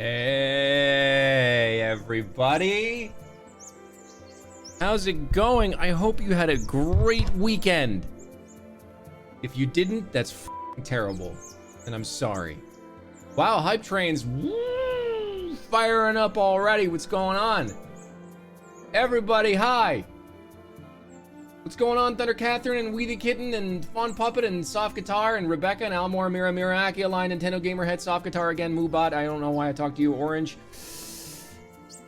Hey, everybody. How's it going? I hope you had a great weekend. If you didn't, that's f***ing terrible. And I'm sorry. Wow, hype train's firing up already. What's going on? Everybody, hi. What's going on, Thunder Catherine and Weedy Kitten and Fun Puppet and Soft Guitar and Rebecca and Almore, Mira, Aki, Align, Nintendo Gamer Head, Soft Guitar again, Moobot, I don't know why I talked to you, Orange.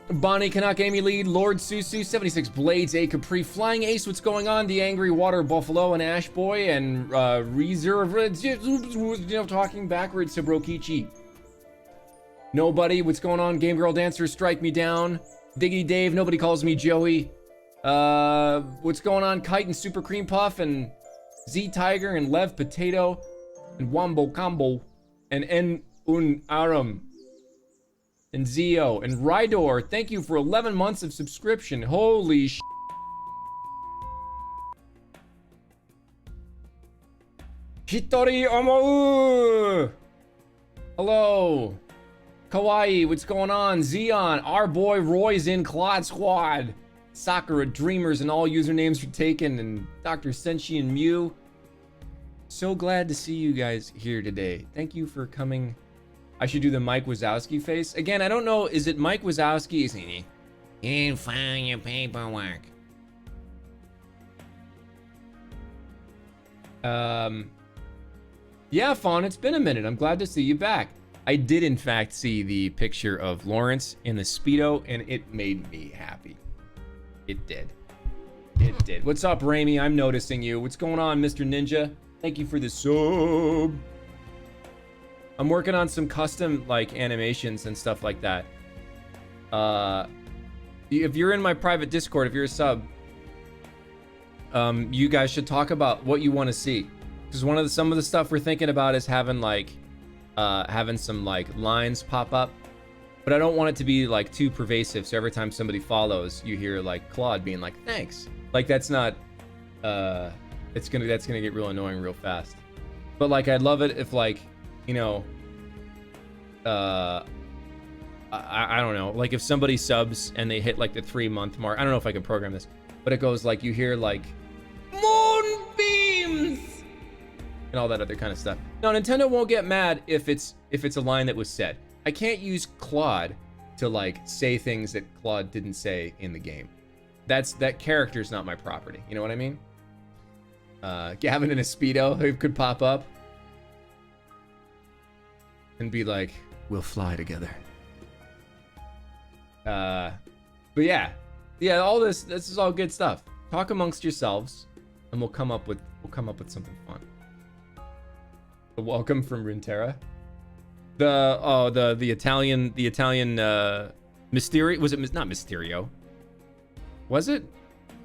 Bonnie, Canuck, Amy Lead, Lord Susu, 76 Blades, A Capri, Flying Ace, what's going on? The Angry Water Buffalo and Ash Boy and Reserve, talking backwards to Brokichi. Nobody, what's going on? Game Girl Dancer, Strike Me Down. Diggy Dave, nobody calls me Joey. What's going on? Kite and Super Cream Puff and Z Tiger and Lev Potato and Wombo Combo and N Un Aram and Zio and Rydor. Thank you for 11 months of subscription. Holy sh. Hitori Omo. Hello. Kawaii, what's going on? Zeon, our boy Roy's in Claude Squad. Sakura Dreamers and all usernames are taken, and Dr. Senshi and Mew. So glad to see you guys here today. Thank you for coming. I should do the Mike Wazowski face. Again, I don't know, is it Mike Wazowski? Is he? You didn't file your paperwork. Yeah, Fawn, it's been a minute. I'm glad to see you back. I did in fact see the picture of Lawrence in the Speedo, and it made me happy. It did. It did. What's up, Raimi? I'm noticing you. What's going on, Mr. Ninja? Thank you for the sub. I'm working on some custom, like, animations and stuff like that. If you're in my private Discord, if you're a sub, you guys should talk about what you want to see. Because some of the stuff we're thinking about is having, like, having some, like, lines pop up. But I don't want it to be like too pervasive, so every time somebody follows, you hear like Claude being like, "Thanks." Like that's not, that's gonna get real annoying real fast. But like I'd love it if like, you know, I don't know, like if somebody subs and they hit like the 3-month mark. I don't know if I can program this, but it goes like you hear like moonbeams and all that other kind of stuff. No, Nintendo won't get mad if it's a line that was said. I can't use Claude to like say things that Claude didn't say in the game. That character's not my property. You know what I mean? Gavin in a Speedo who could pop up and be like, "We'll fly together." But yeah, all this is all good stuff. Talk amongst yourselves, and we'll come up with something fun. The welcome from Runeterra. The Italian Mysterio, was it not Mysterio? Was it?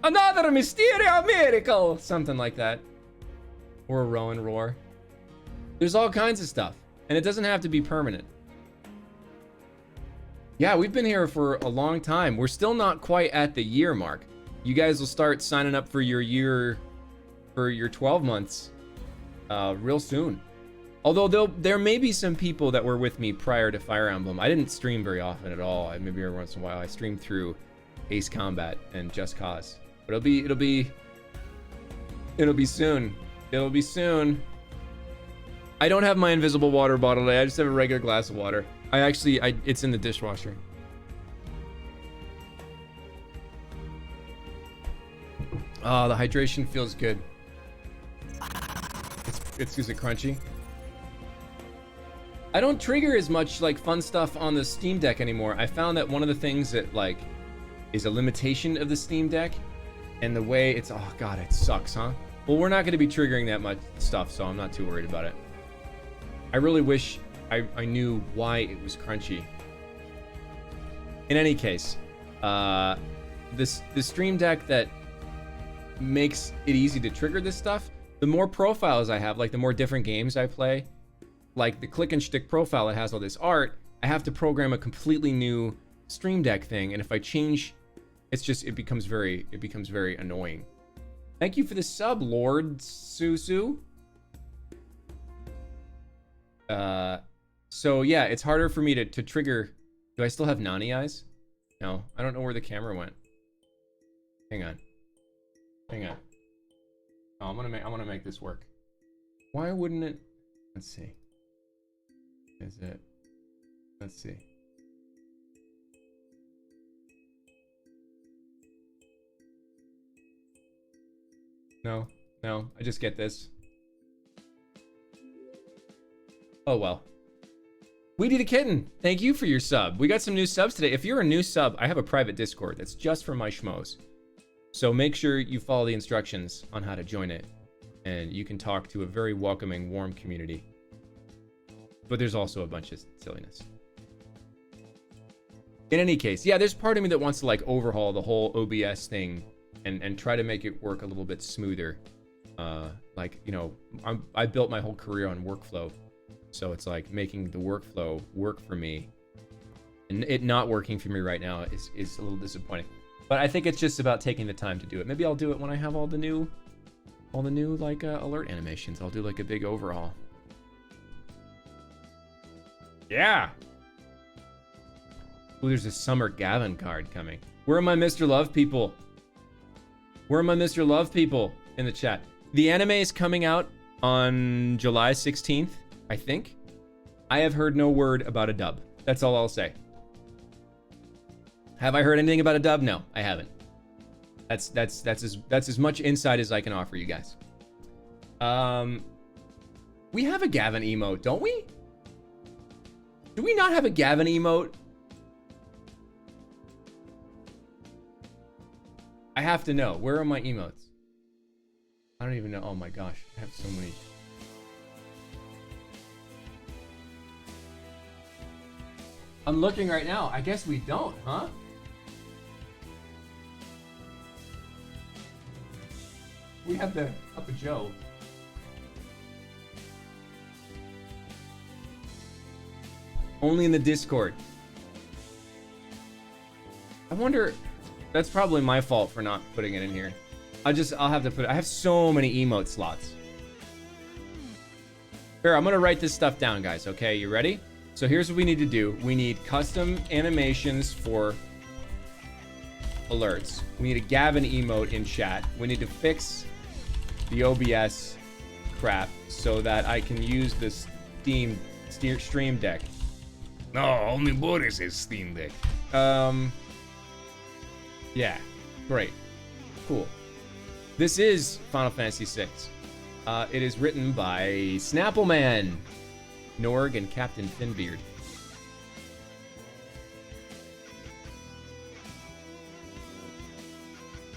Another Mysterio miracle! Something like that. Or a Rowan Roar. There's all kinds of stuff. And it doesn't have to be permanent. Yeah, we've been here for a long time. We're still not quite at the year mark. You guys will start signing up for your year, for your 12 months real soon. Although there may be some people that were with me prior to Fire Emblem. I didn't stream very often at all. Maybe every once in a while I streamed through Ace Combat and Just Cause. But it'll be soon. It'll be soon. I don't have my invisible water bottle today. I just have a regular glass of water. It's in the dishwasher. Oh, the hydration feels good. Is it crunchy? I don't trigger as much like fun stuff on the Steam Deck anymore. I found that one of the things that like is a limitation of the Steam Deck and the way it's, oh god, it sucks, huh? Well, we're not going to be triggering that much stuff, so I'm not too worried about it. I really wish I knew why it was crunchy. In any case, the Stream Deck that makes it easy to trigger this stuff, the more profiles I have, like the more different games I play, like the click and stick profile that has all this art, I have to program a completely new Stream Deck thing, and if I change, it becomes very annoying. Thank you for the sub, Lord Susu. So yeah, it's harder for me to trigger Do I still have Nani eyes? No, I don't know where the camera went. Hang on. Hang on. Oh, I'm gonna make this work. Why wouldn't it? Let's see. Is it? Let's see. No, no, I just get this. Oh well. We Need a Kitten, thank you for your sub. We got some new subs today. If you're a new sub, I have a private Discord that's just for my schmoes. So make sure you follow the instructions on how to join it. And you can talk to a very welcoming, warm community. But there's also a bunch of silliness. In any case, yeah, there's part of me that wants to like overhaul the whole OBS thing and try to make it work a little bit smoother. Like, you know, I built my whole career on workflow. So it's like making the workflow work for me. And it not working for me right now is a little disappointing. But I think it's just about taking the time to do it. Maybe I'll do it when I have all the new like alert animations. I'll do like a big overhaul. Yeah. Ooh, there's a Summer Gavin card coming. Where are my Mr. Love people? Where are my Mr. Love people in the chat? The anime is coming out on July 16th, I think. I have heard no word about a dub. That's all I'll say. Have I heard anything about a dub? No, I haven't. That's as much insight as I can offer you guys. We have a Gavin emote, don't we? Do we not have a Gavin emote? I have to know. Where are my emotes? I don't even know. Oh my gosh, I have so many. I'm looking right now. I guess we don't, huh? We have the Cup of Joe. Only in the Discord. I wonder, that's probably my fault for not putting it in here. I'll have to put it. I have so many emote slots. Here, I'm gonna write this stuff down, guys, okay? You ready? So here's what we need to do. We need custom animations for alerts. We need a Gavin emote in chat. We need to fix the OBS crap so that I can use this Stream Deck. No, only Boris is Steam Deck. Yeah, great, cool. This is Final Fantasy VI. It is written by Snappleman, Norg, and Captain Finbeard.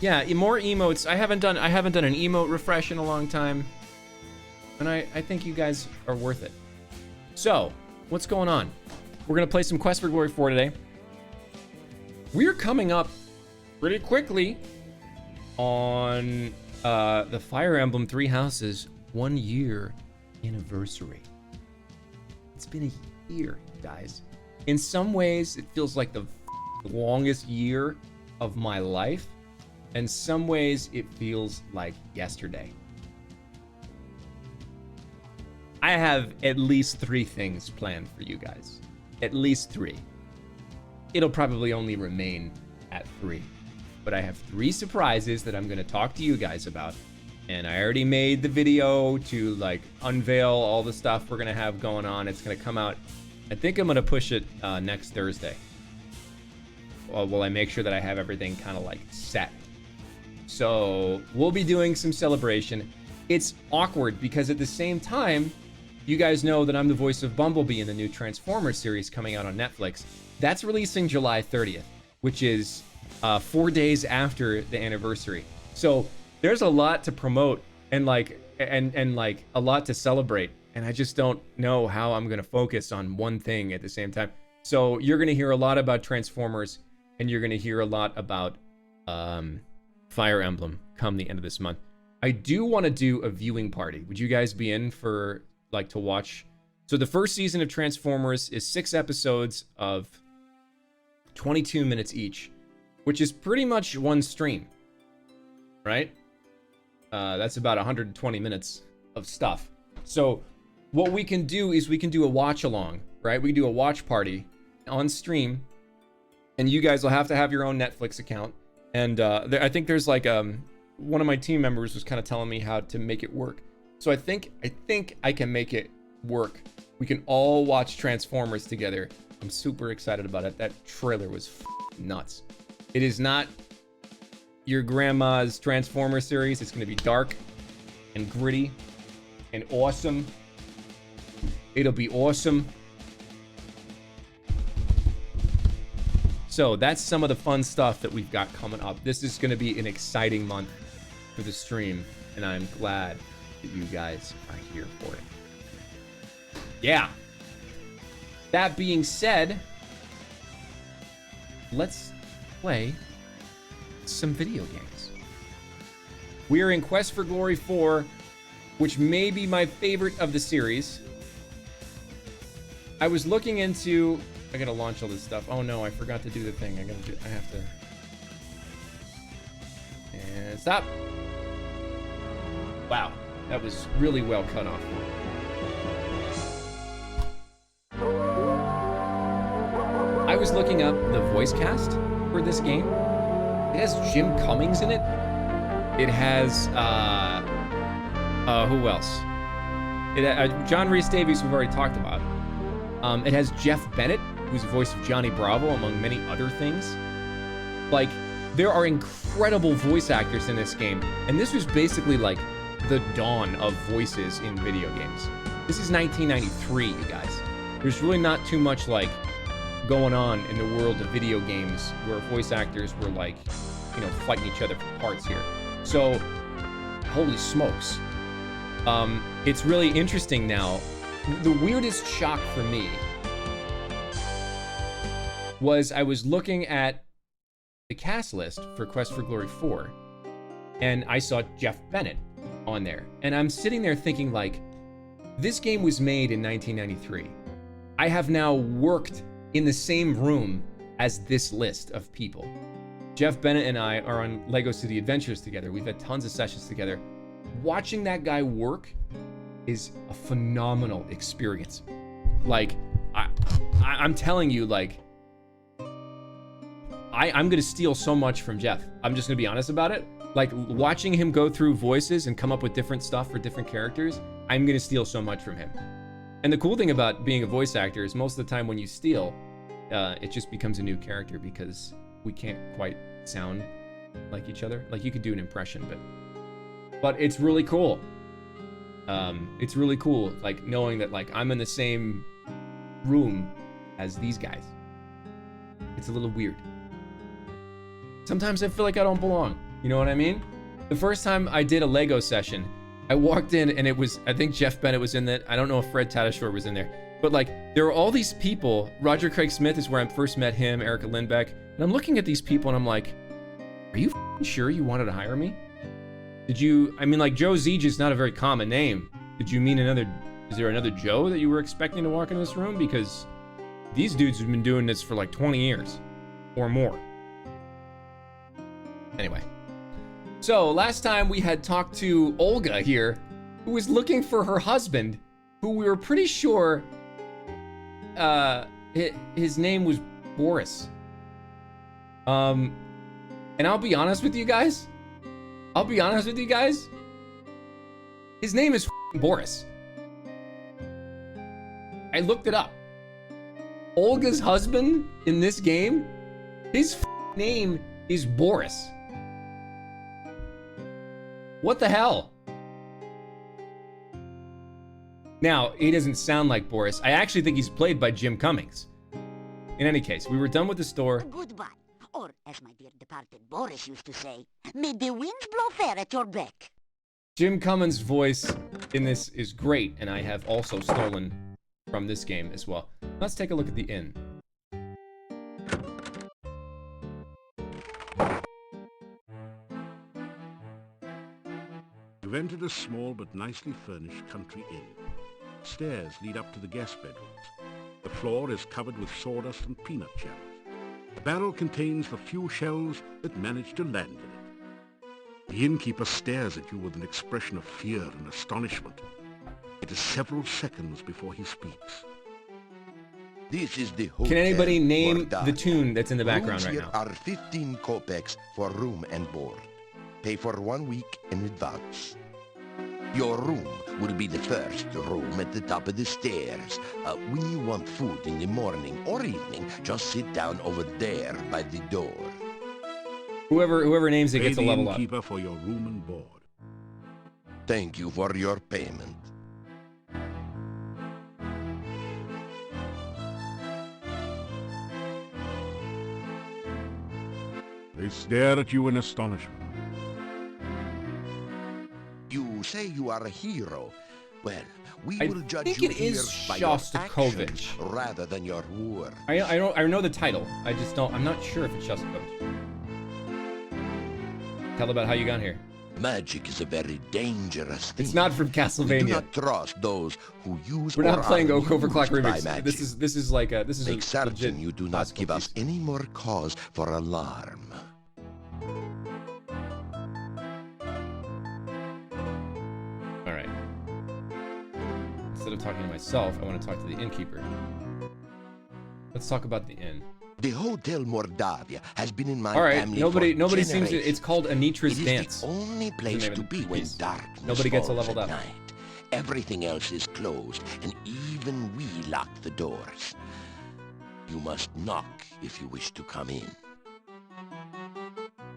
Yeah, more emotes. I haven't done an emote refresh in a long time, and I think you guys are worth it. So, what's going on? We're gonna play some Quest for Glory 4 today. We're coming up pretty quickly on the Fire Emblem Three Houses 1 year anniversary. It's been a year, guys. In some ways, it feels like the longest year of my life. In some ways, it feels like yesterday. I have at least 3 things planned for you guys. At least 3. It'll probably only remain at 3. But I have 3 surprises that I'm going to talk to you guys about. And I already made the video to like unveil all the stuff we're going to have going on. It's going to come out. I think I'm going to push it next Thursday. Well, I make sure that I have everything kind of like set. So we'll be doing some celebration. It's awkward because at the same time, you guys know that I'm the voice of Bumblebee in the new Transformers series coming out on Netflix. That's releasing July 30th, which is 4 days after the anniversary. So there's a lot to promote and like a lot to celebrate. And I just don't know how I'm gonna focus on one thing at the same time. So you're gonna hear a lot about Transformers, and you're gonna hear a lot about Fire Emblem come the end of this month. I do want to do a viewing party. Would you guys be in for like to watch? So the first season of Transformers is 6 episodes of 22 minutes each, which is pretty much one stream, right? That's about 120 minutes of stuff. So what we can do is we can do a watch along, right? We can do a watch party on stream and you guys will have to have your own Netflix account. And I think there's like one of my team members was kind of telling me how to make it work. So I think I can make it work. We can all watch Transformers together. I'm super excited about it. That trailer was nuts. It is not your grandma's Transformers series. It's going to be dark and gritty and awesome. It'll be awesome. So that's some of the fun stuff that we've got coming up. This is going to be an exciting month for the stream, and I'm glad that you guys are here for it. Yeah. That being said, let's play some video games. We are in Quest for Glory 4, which may be my favorite of the series. I was looking into... I gotta launch all this stuff. Oh no, I forgot to do the thing. I have to... And stop. Wow, that was really well cut off. I was looking up the voice cast for this game. It has Jim Cummings in it. It has, who else? John Rhys Davies, we've already talked about. It has Jeff Bennett, who's the voice of Johnny Bravo, among many other things. Like, there are incredible voice actors in this game, and this was basically like the dawn of voices in video games. This is 1993, you guys. There's really not too much like going on in the world of video games where voice actors were like, you know, fighting each other for parts here. So, holy smokes. It's really interesting now. The weirdest shock for me was I was looking at the cast list for Quest for Glory 4, and I saw Jeff Bennett on there. And I'm sitting there thinking, like, this game was made in 1993. I have now worked in the same room as this list of people. Jeff Bennett and I are on Lego City Adventures together. We've had tons of sessions together. Watching that guy work is a phenomenal experience. Like, I'm telling you, like, I'm gonna steal so much from Jeff. I'm just gonna be honest about it. Like, watching him go through voices and come up with different stuff for different characters, I'm gonna steal so much from him. And the cool thing about being a voice actor is most of the time when you steal, it just becomes a new character because we can't quite sound like each other. Like, you could do an impression, but it's really cool. It's really cool, like, knowing that, like, I'm in the same room as these guys. It's a little weird. Sometimes I feel like I don't belong. You know what I mean? The first time I did a Lego session, I walked in and it was, I think Jeff Bennett was in that. I don't know if Fred Tatasciore was in there. But, like, there were all these people. Roger Craig Smith is where I first met him, Erica Lindbeck. And I'm looking at these people and I'm like, are you sure you wanted to hire me? Did you, I mean, like, Joe Zieja is not a very common name. Did you mean is there another Joe that you were expecting to walk in this room? Because these dudes have been doing this for like 20 years or more. Anyway. So, last time we had talked to Olga here, who was looking for her husband, who we were pretty sure his name was Boris. And I'll be honest with you guys. His name is Boris. I looked it up. Olga's husband in this game, his name is Boris. What the hell? Now, he doesn't sound like Boris. I actually think he's played by Jim Cummings. In any case, we were done with the store. Goodbye. Or, as my dear departed Boris used to say, may the winds blow fair at your beck. Jim Cummings' voice in this is great, and I have also stolen from this game as well. Let's take a look at the inn. You've entered a small but nicely furnished country inn. Stairs lead up to the guest bedrooms. The floor is covered with sawdust and peanut shells. The barrel contains the few shells that manage to land in it. The innkeeper stares at you with an expression of fear and astonishment. It is several seconds before he speaks. This is the Can anybody Hotel name Mordavia. the tune that's in the background Rooms right here now? are 15 kopecks for room and board. Pay for 1 week in advance. Your room will be the first room at the top of the stairs. When you want food in the morning or evening, just sit down over there by the door. Whoever names it Pay gets a the level up. innkeeper for your room and board. Thank you for your payment. They stare at you in astonishment. You say you are a hero. Well, we I will judge think you it here is by your Shostakovich. actions rather than your words. I know the title. I just don't. I'm not sure if it's Shostakovich. Tell about how you got here. Magic is a very dangerous thing. It's not from We do Castlevania. not trust those who use We're not or playing are Oak Overclock used by Remix. magic. This is like a Make legit certain you do not classical give us piece. any more cause for alarm. All right. Instead of talking to myself, I want to talk to the innkeeper. Let's talk about the inn. The Hotel Mordavia has been in my All right. family Nobody for seems to. generations. It's called Anitra's It is Dance. the only place name of to the be when piece. darkness Nobody gets falls leveled at up. night. Everything else is closed, and even we lock the doors. You must knock if you wish to come in.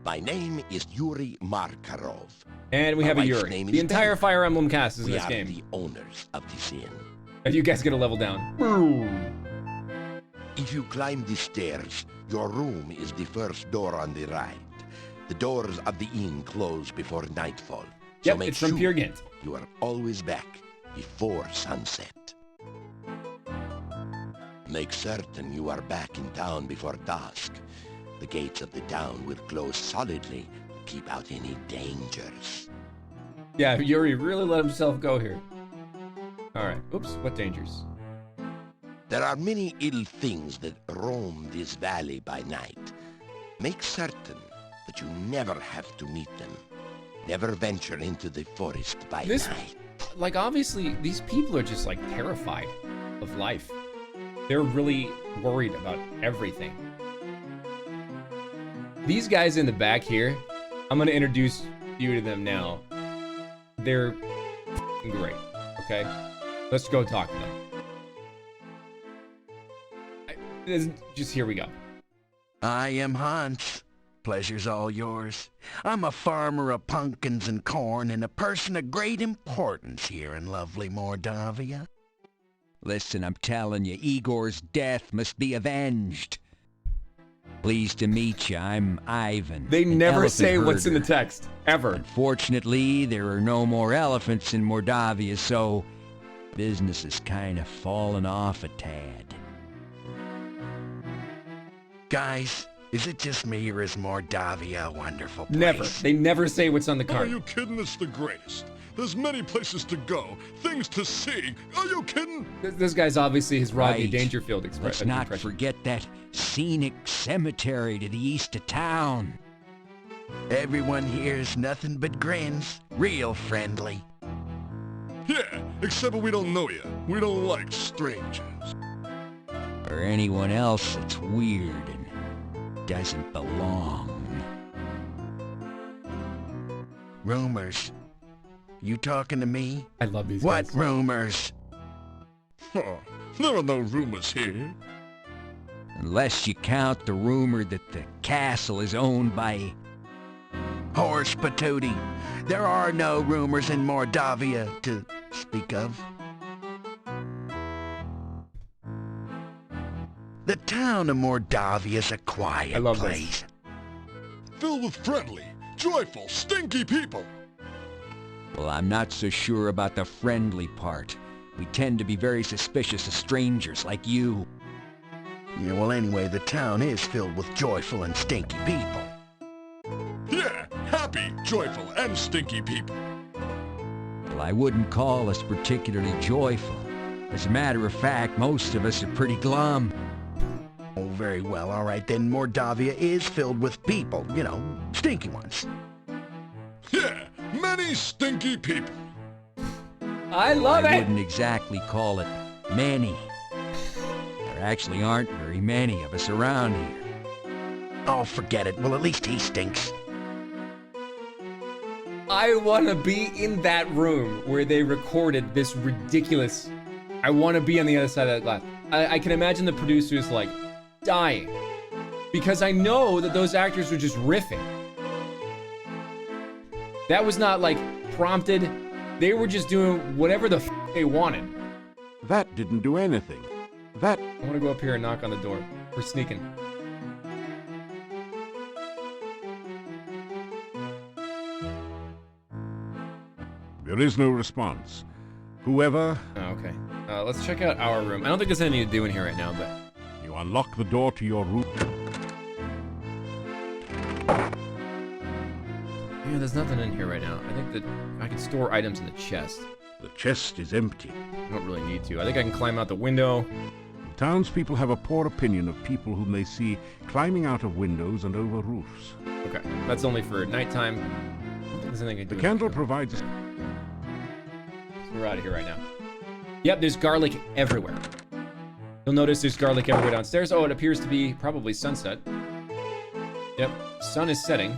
My name is Yuri Markarov. And we My have a wife's Yuri. name The is entire Bella. Fire Emblem cast is in We this are game. the owners of this inn. And you guys get a level down. If you climb the stairs, your room is the first door on the right. The doors of the inn close before nightfall. So Yep, make it's from sure Peer Gynt. you are always back before sunset. Make certain you are back in town before dusk. The gates of the town will close solidly to keep out any dangers. Yeah, Yuri really let himself go here. All right. Oops. What dangers? There are many ill things that roam this valley by night. Make certain that you never have to meet them. Never venture into the forest by night. Like, obviously, these people are just, like, terrified of life. They're really worried about everything. These guys in the back here, I'm going to introduce you to them now. They're great, okay? Let's go talk to them. Just here we go. I am Hans. Pleasure's all yours. I'm a farmer of pumpkins and corn and a person of great importance here in lovely Mordavia. Listen, I'm telling you, Igor's death must be avenged. Pleased to meet you. I'm Ivan. They an never elephant say what's in the herder. text, ever. Unfortunately, there are no more elephants in Mordavia, so business has kind of fallen off a tad. Guys, is it just me or is Mordavia a wonderful place? Never. They never say what's on the Are card. you kidding? It's the greatest. There's many places to go, things to see. Are you kidding? This guy's obviously his Rodney Right. Dangerfield Let's not impression. forget that scenic cemetery to the east of town. Everyone here's nothing but grins. Real friendly. Yeah, except we don't know you. We don't like strangers. Or anyone else that's weird and doesn't belong. Rumors. You talking to me? I love these What guys. rumors? Oh, there are no rumors here. Unless you count the rumor that the castle is owned by Horse Patootie. There are no rumors in Mordavia to speak of. The town of Mordavia is a quiet I love this. place. Filled with friendly, joyful, stinky people. Well, I'm not so sure about the friendly part. We tend to be very suspicious of strangers like you. Yeah, well, anyway, the town is filled with joyful and stinky people. Yeah, happy, joyful, and stinky people. Well, I wouldn't call us particularly joyful. As a matter of fact, most of us are pretty glum. Oh, very well. All right, then Mordavia is filled with people. You know, stinky ones. Yeah, many stinky people. I love I it. wouldn't exactly call it many. There actually aren't very many of us around here. Oh, forget it. Well, at least he stinks. I want to be in that room where they recorded this ridiculous. I want to be on the other side of that glass. I can imagine the producers like dying because I know that those actors were just riffing. That was not like prompted. They were just doing whatever the they wanted. That didn't do anything. That... I want to go up here and knock on the door. We're sneaking. There is no response. Whoever... Oh, okay. Let's check out our room. I don't think there's anything to do in here right now, but... You unlock the door to your room. Yeah, there's nothing in here right now. I think that I can store items in the chest. The chest is empty. I don't really need to. I think I can climb out the window. Townspeople have a poor opinion of people whom they see climbing out of windows and over roofs. Okay, that's only for nighttime. I don't think there's anything I can do. The candle provides... So we're out of here right now. Yep, there's garlic everywhere. You'll notice there's garlic everywhere downstairs. Oh, it appears to be probably sunset. Yep, sun is setting.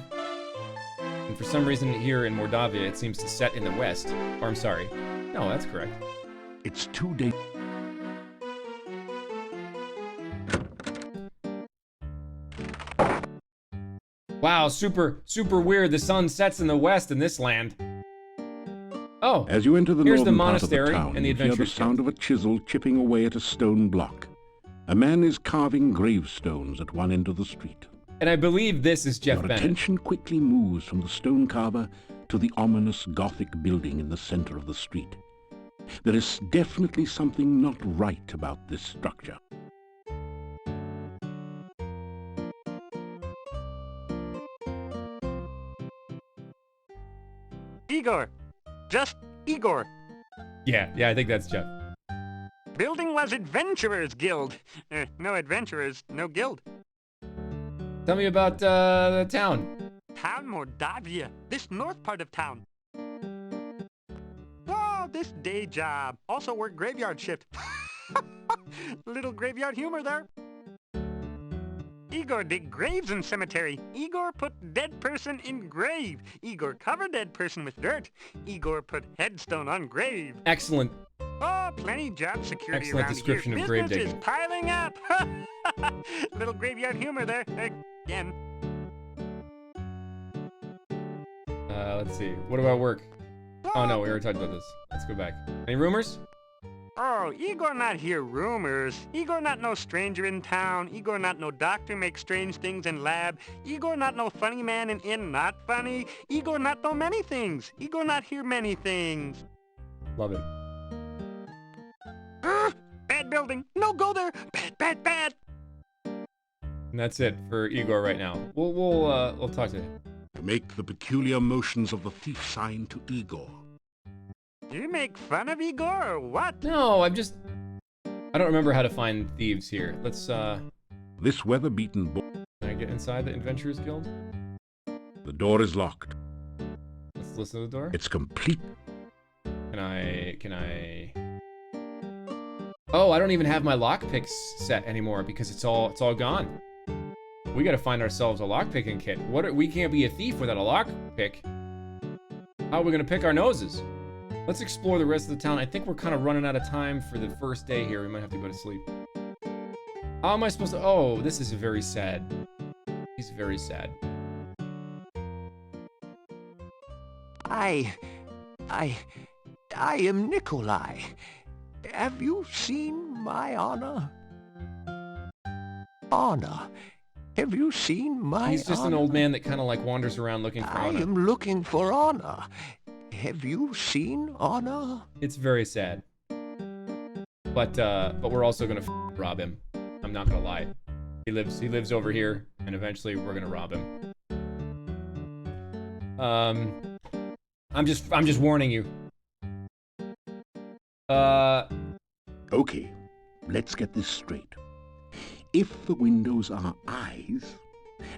And for some reason here in Mordavia, it seems to set in the west. Or I'm sorry. No, that's correct. It's 2 days... Wow, super weird. The sun sets in the west in this land. Oh, As you enter the here's the northern part of the monastery town, and the you hear the adventure sound of a chisel chipping away at a stone block. A man is carving gravestones at one end of the street. And I believe this is Jeff Your Bennett. attention quickly moves from the stone carver to the ominous Gothic building in the center of the street. There is definitely something not right about this structure. Igor. Just Igor. Yeah, I think that's Jeff. Building was Adventurers Guild. No adventurers, no guild. Tell me about the town. Town Mordavia. This north part of town. Oh, this day job. Also work graveyard shift. Little graveyard humor there. Igor dig graves in cemetery. Igor put dead person in grave. Igor cover dead person with dirt. Igor put headstone on grave. Excellent. Oh, plenty job security Excellent around description here. of grave Business digging. is piling up. Little graveyard humor there. Again. Let's see. What about work? Oh no, we already talked about this. Let's go back. Any rumors? Oh, Igor not hear rumors. Igor not no stranger in town. Igor not no doctor make strange things in lab. Igor not no funny man in inn not funny. Igor not know many things. Igor not hear many things. Love it. Bad building. No go there. Bad. And that's it for Igor right now. We'll talk to him. Make the peculiar motions of the thief sign to Igor. You make fun of Igor or what? No, I don't remember how to find thieves here. Let's This weather-beaten can I get inside the Adventurers Guild? The door is locked. Let's listen to the door. It's complete. Can I? Oh, I don't even have my lockpicks set anymore because it's all gone. We gotta find ourselves a lockpicking kit. We can't be a thief without a lockpick. How are we gonna pick our noses? Let's explore the rest of the town. I think we're kind of running out of time for the first day here. We might have to go to sleep. How am I supposed to? Oh, this is very sad. He's very sad. I am Nikolai. Have you seen my Anna? Anna, have you seen my He's just an Anna? old man that kind of like wanders around looking for I Anna. am looking for Anna. Have you seen Anna? It's very sad. But we're also gonna rob him. I'm not gonna lie. He lives over here, and eventually we're gonna rob him. I'm just warning you. Okay, let's get this straight. If the windows are eyes,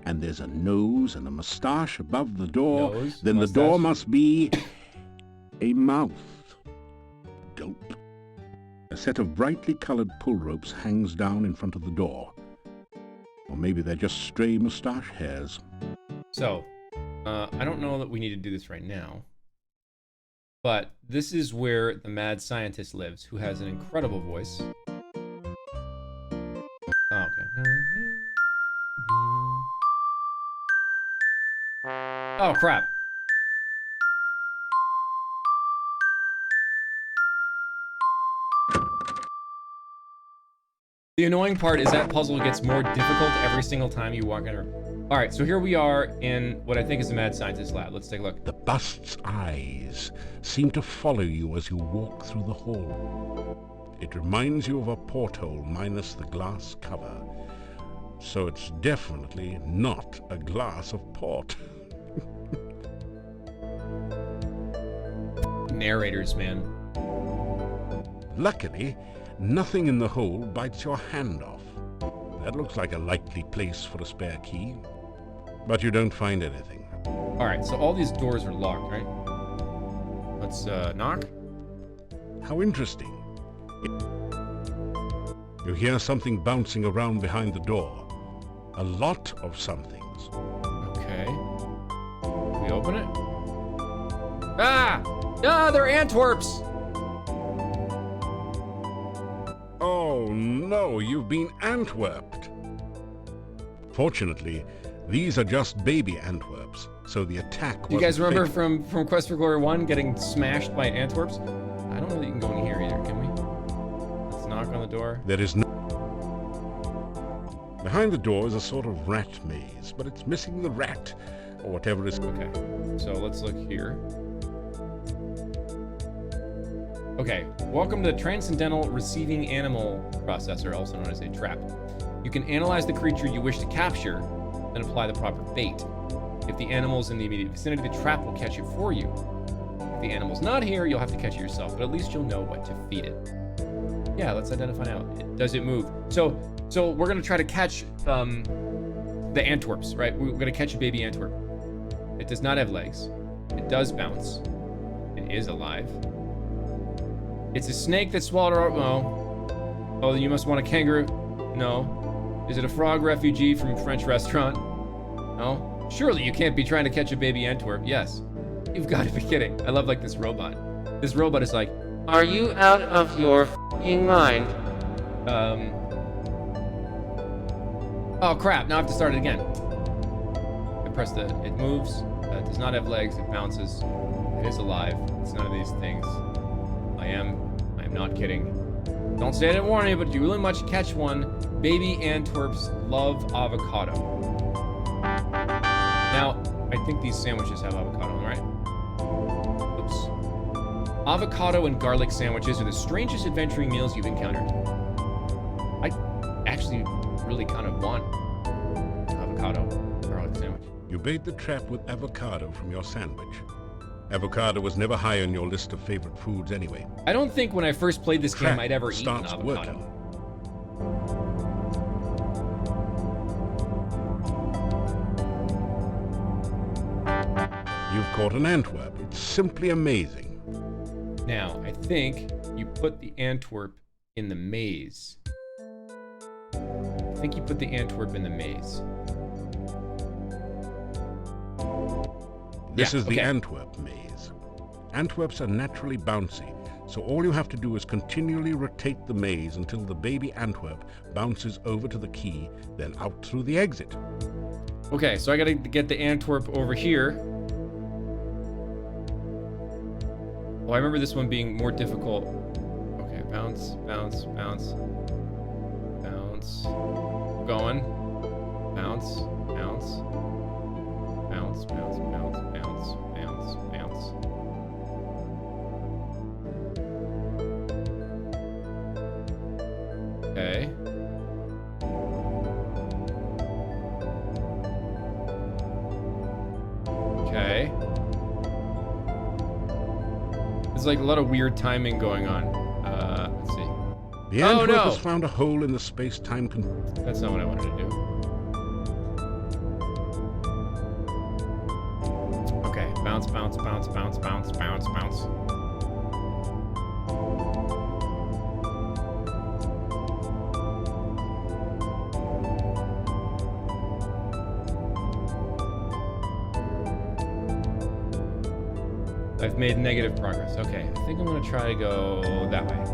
and there's a nose and a mustache above the door, Nose, then mustache. the door must be a mouth. Dope. A set of brightly colored pull ropes hangs down in front of the door. Or maybe they're just stray mustache hairs. So, I don't know that we need to do this right now. But this is where the mad scientist lives, who has an incredible voice. Oh, okay. Oh, crap. The annoying part is that puzzle gets more difficult every single time you walk in a room. All right, so here we are in what I think is the mad scientist lab. Let's take a look. The bust's eyes seem to follow you as you walk through the hall. It reminds you of a porthole minus the glass cover. So it's definitely not a glass of port. Narrators, man. Luckily, nothing in the hole bites your hand off. That looks like a likely place for a spare key. But you don't find anything. All right, so all these doors are locked, right? Let's knock. How interesting. You hear something bouncing around behind the door. A lot of somethings. Okay. Can we open it? Ah! Ah, they're Antwerps! Oh no, you've been Antwerped. Fortunately, these are just baby Antwerps, so the attack wasn't You guys remember fatal. from Quest for Glory 1 getting smashed by Antwerps? I don't know that you can go in here either, can we? Let's knock on the door. There is no... Behind the door is a sort of rat maze, but it's missing the rat, or whatever is... Okay, so let's look here. Okay, welcome to the Transcendental Receiving Animal Processor, also known as a trap. You can analyze the creature you wish to capture, then apply the proper bait. If the animal is in the immediate vicinity, the trap will catch it for you. If the animal's not here, you'll have to catch it yourself, but at least you'll know what to feed it. Yeah, let's identify now. Does it move? So we're gonna try to catch the Antwerps, right? We're gonna catch a baby Antwerp. It does not have legs. It does bounce. It is alive. It's a snake that swallowed our... Oh. Oh, then you must want a kangaroo. No. Is it a frog refugee from a French restaurant? No. Surely you can't be trying to catch a baby Antwerp. Yes. You've got to be kidding. I love, like, this robot. This robot is like, are you out of your f***ing mind? Oh, crap. Now I have to start it again. I press the... It moves. It does not have legs. It bounces. It is alive. It's none of these things. I am not kidding. Don't say I didn't warn you, but you really much catch one. Baby Antwerps love avocado. Now, I think these sandwiches have avocado, right? Oops. Avocado and garlic sandwiches are the strangest adventuring meals you've encountered. I actually really kind of want avocado garlic sandwich. You bait the trap with avocado from your sandwich. Avocado was never high on your list of favorite foods anyway. I don't think when I first played this game Trap I'd ever eaten starts avocado. working. You've caught an Antwerp. It's simply amazing. Now, I think you put the Antwerp in the maze. I think you put the Antwerp in the maze. This Yeah, is the okay. Antwerp maze. Antwerps are naturally bouncy, so all you have to do is continually rotate the maze until the baby Antwerp bounces over to the key, then out through the exit. Okay, so I gotta get the Antwerp over here. Oh, I remember this one being more difficult. Okay, bounce, bounce, bounce. Bounce. Going. Bounce, bounce. Bounce, bounce, bounce, bounce, bounce, bounce. Okay. Okay. There's like a lot of weird timing going on. Let's see. The Oh, Antwerp no. has found a hole in the space-time That's not what I wanted to do. Okay, bounce, bounce, bounce, bounce, bounce, bounce, bounce. I've made negative progress. Okay, I think I'm gonna try to go that way.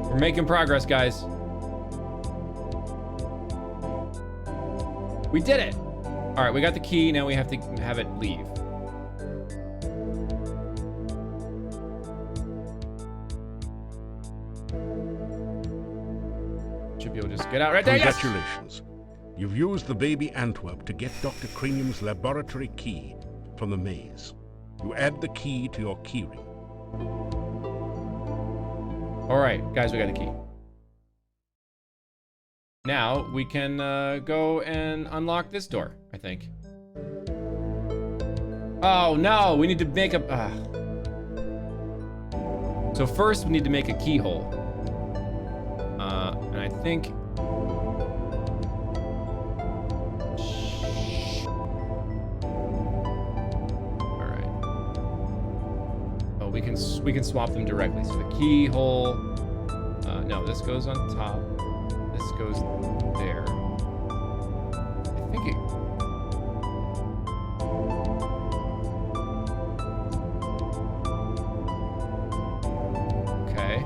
We're making progress, guys. We did it! All right, we got the key. Now we have to have it leave. Should be able to just get out right there. Congratulations. You've used the baby Antwerp to get Dr. Cranium's laboratory key from the maze. You add the key to your keyring. All right, guys, we got a key. Now we can go and unlock this door, I think. Oh no, we need to make a... So first we need to make a keyhole. And I think... All right. Oh, we can swap them directly. So the keyhole... no, this goes on top. This goes there. I think it... Okay.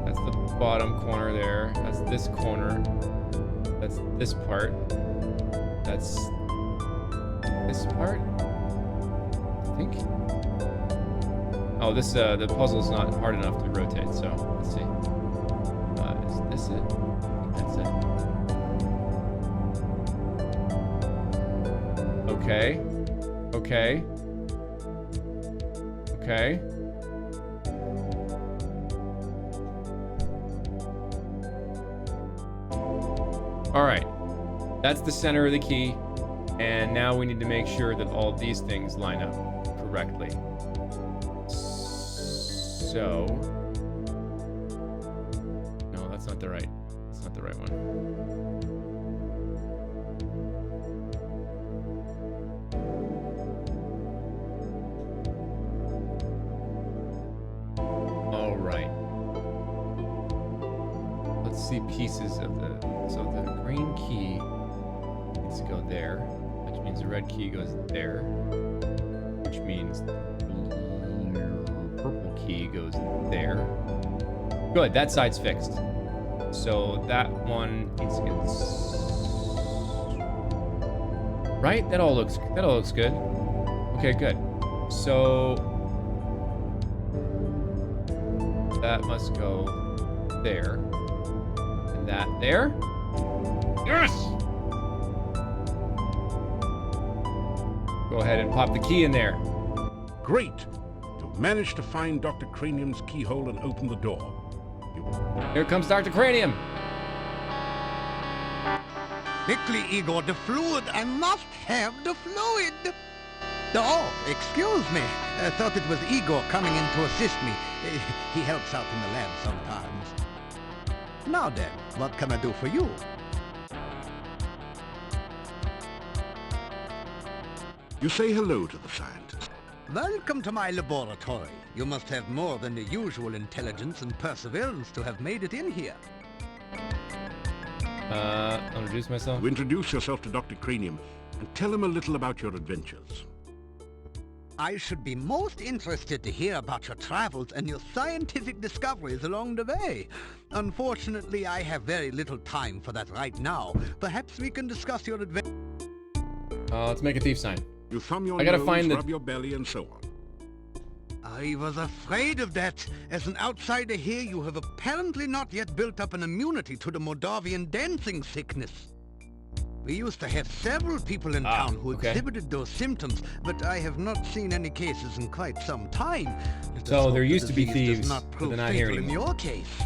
That's the bottom corner there. That's this corner. That's this part. That's this part. I think. Oh, this the puzzle's not hard enough to rotate. So let's see. Is this it? I think that's it. Okay. Okay. Okay. All right. That's the center of the key. And now we need to make sure that all these things line up correctly. So... No, that's not the right. That's not the right one. All right. Let's see pieces of the... So the green key needs to go there, which means the red key goes there, which means the purple key goes there. Good, that side's fixed. So that one needs to get... Right? That all looks good. Okay, good. So that must go there. And that there. Yes! Go ahead and pop the key in there. Great! You've managed to find Dr. Cranium's keyhole and open the door. Here comes Dr. Cranium. Quickly, Igor, the fluid. I must have the fluid. Oh, excuse me. I thought it was Igor coming in to assist me. He helps out in the lab sometimes. Now then, what can I do for you? You say hello to the scientist. Welcome to my laboratory. You must have more than the usual intelligence and perseverance to have made it in here. I'll introduce myself. You introduce yourself to Dr. Cranium and tell him a little about your adventures. I should be most interested to hear about your travels and your scientific discoveries along the way. Unfortunately, I have very little time for that right now. Perhaps we can discuss your adventures. Let's make a thief sign. You thumb your I gotta nose, find the... rub your belly, and so on. I was afraid of that. As an outsider here, you have apparently not yet built up an immunity to the Moldavian dancing sickness. We used to have several people in town who exhibited those symptoms, but I have not seen any cases in quite some time. So there used to be disease thieves, does not but prove they're not here fatal in anymore. your case.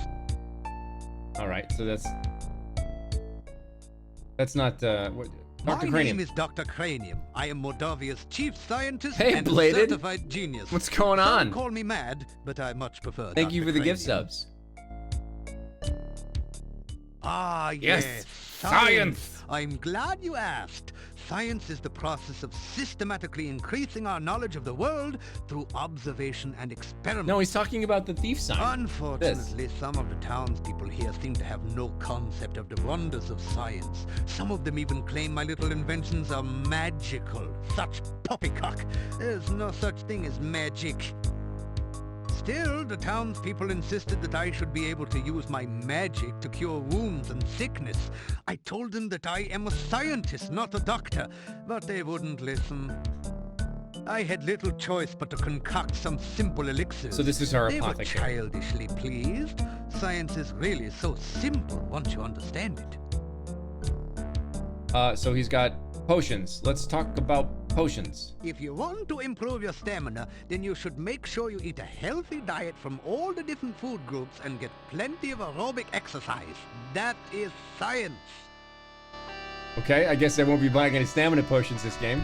All right, so that's not what, Dr. My Cranium. name is Dr. Cranium. I am Moldavia's chief scientist Hey, and a Bladed. certified genius. What's going Some on? call me mad, but I much prefer Thank you Dr. for the gift Cranium. subs. Ah, Yes, yes. science. I'm glad you asked. Science is the process of systematically increasing our knowledge of the world through observation and experiment. No, he's talking about the thief sign. Unfortunately, some of the townspeople here seem to have no concept of the wonders of science. Some of them even claim my little inventions are magical. Such poppycock. There's no such thing as magic. Still, the townspeople insisted that I should be able to use my magic to cure wounds and sickness. I told them that I am a scientist, not a doctor, but they wouldn't listen. I had little choice but to concoct some simple elixirs. So this is our They were apothecary. childishly pleased. Science is really so simple once you understand it. So he's got potions. Let's talk about potions. If you want to improve your stamina, then you should make sure you eat a healthy diet from all the different food groups and get plenty of aerobic exercise. That is science. Okay, I guess I won't be buying any stamina potions this game.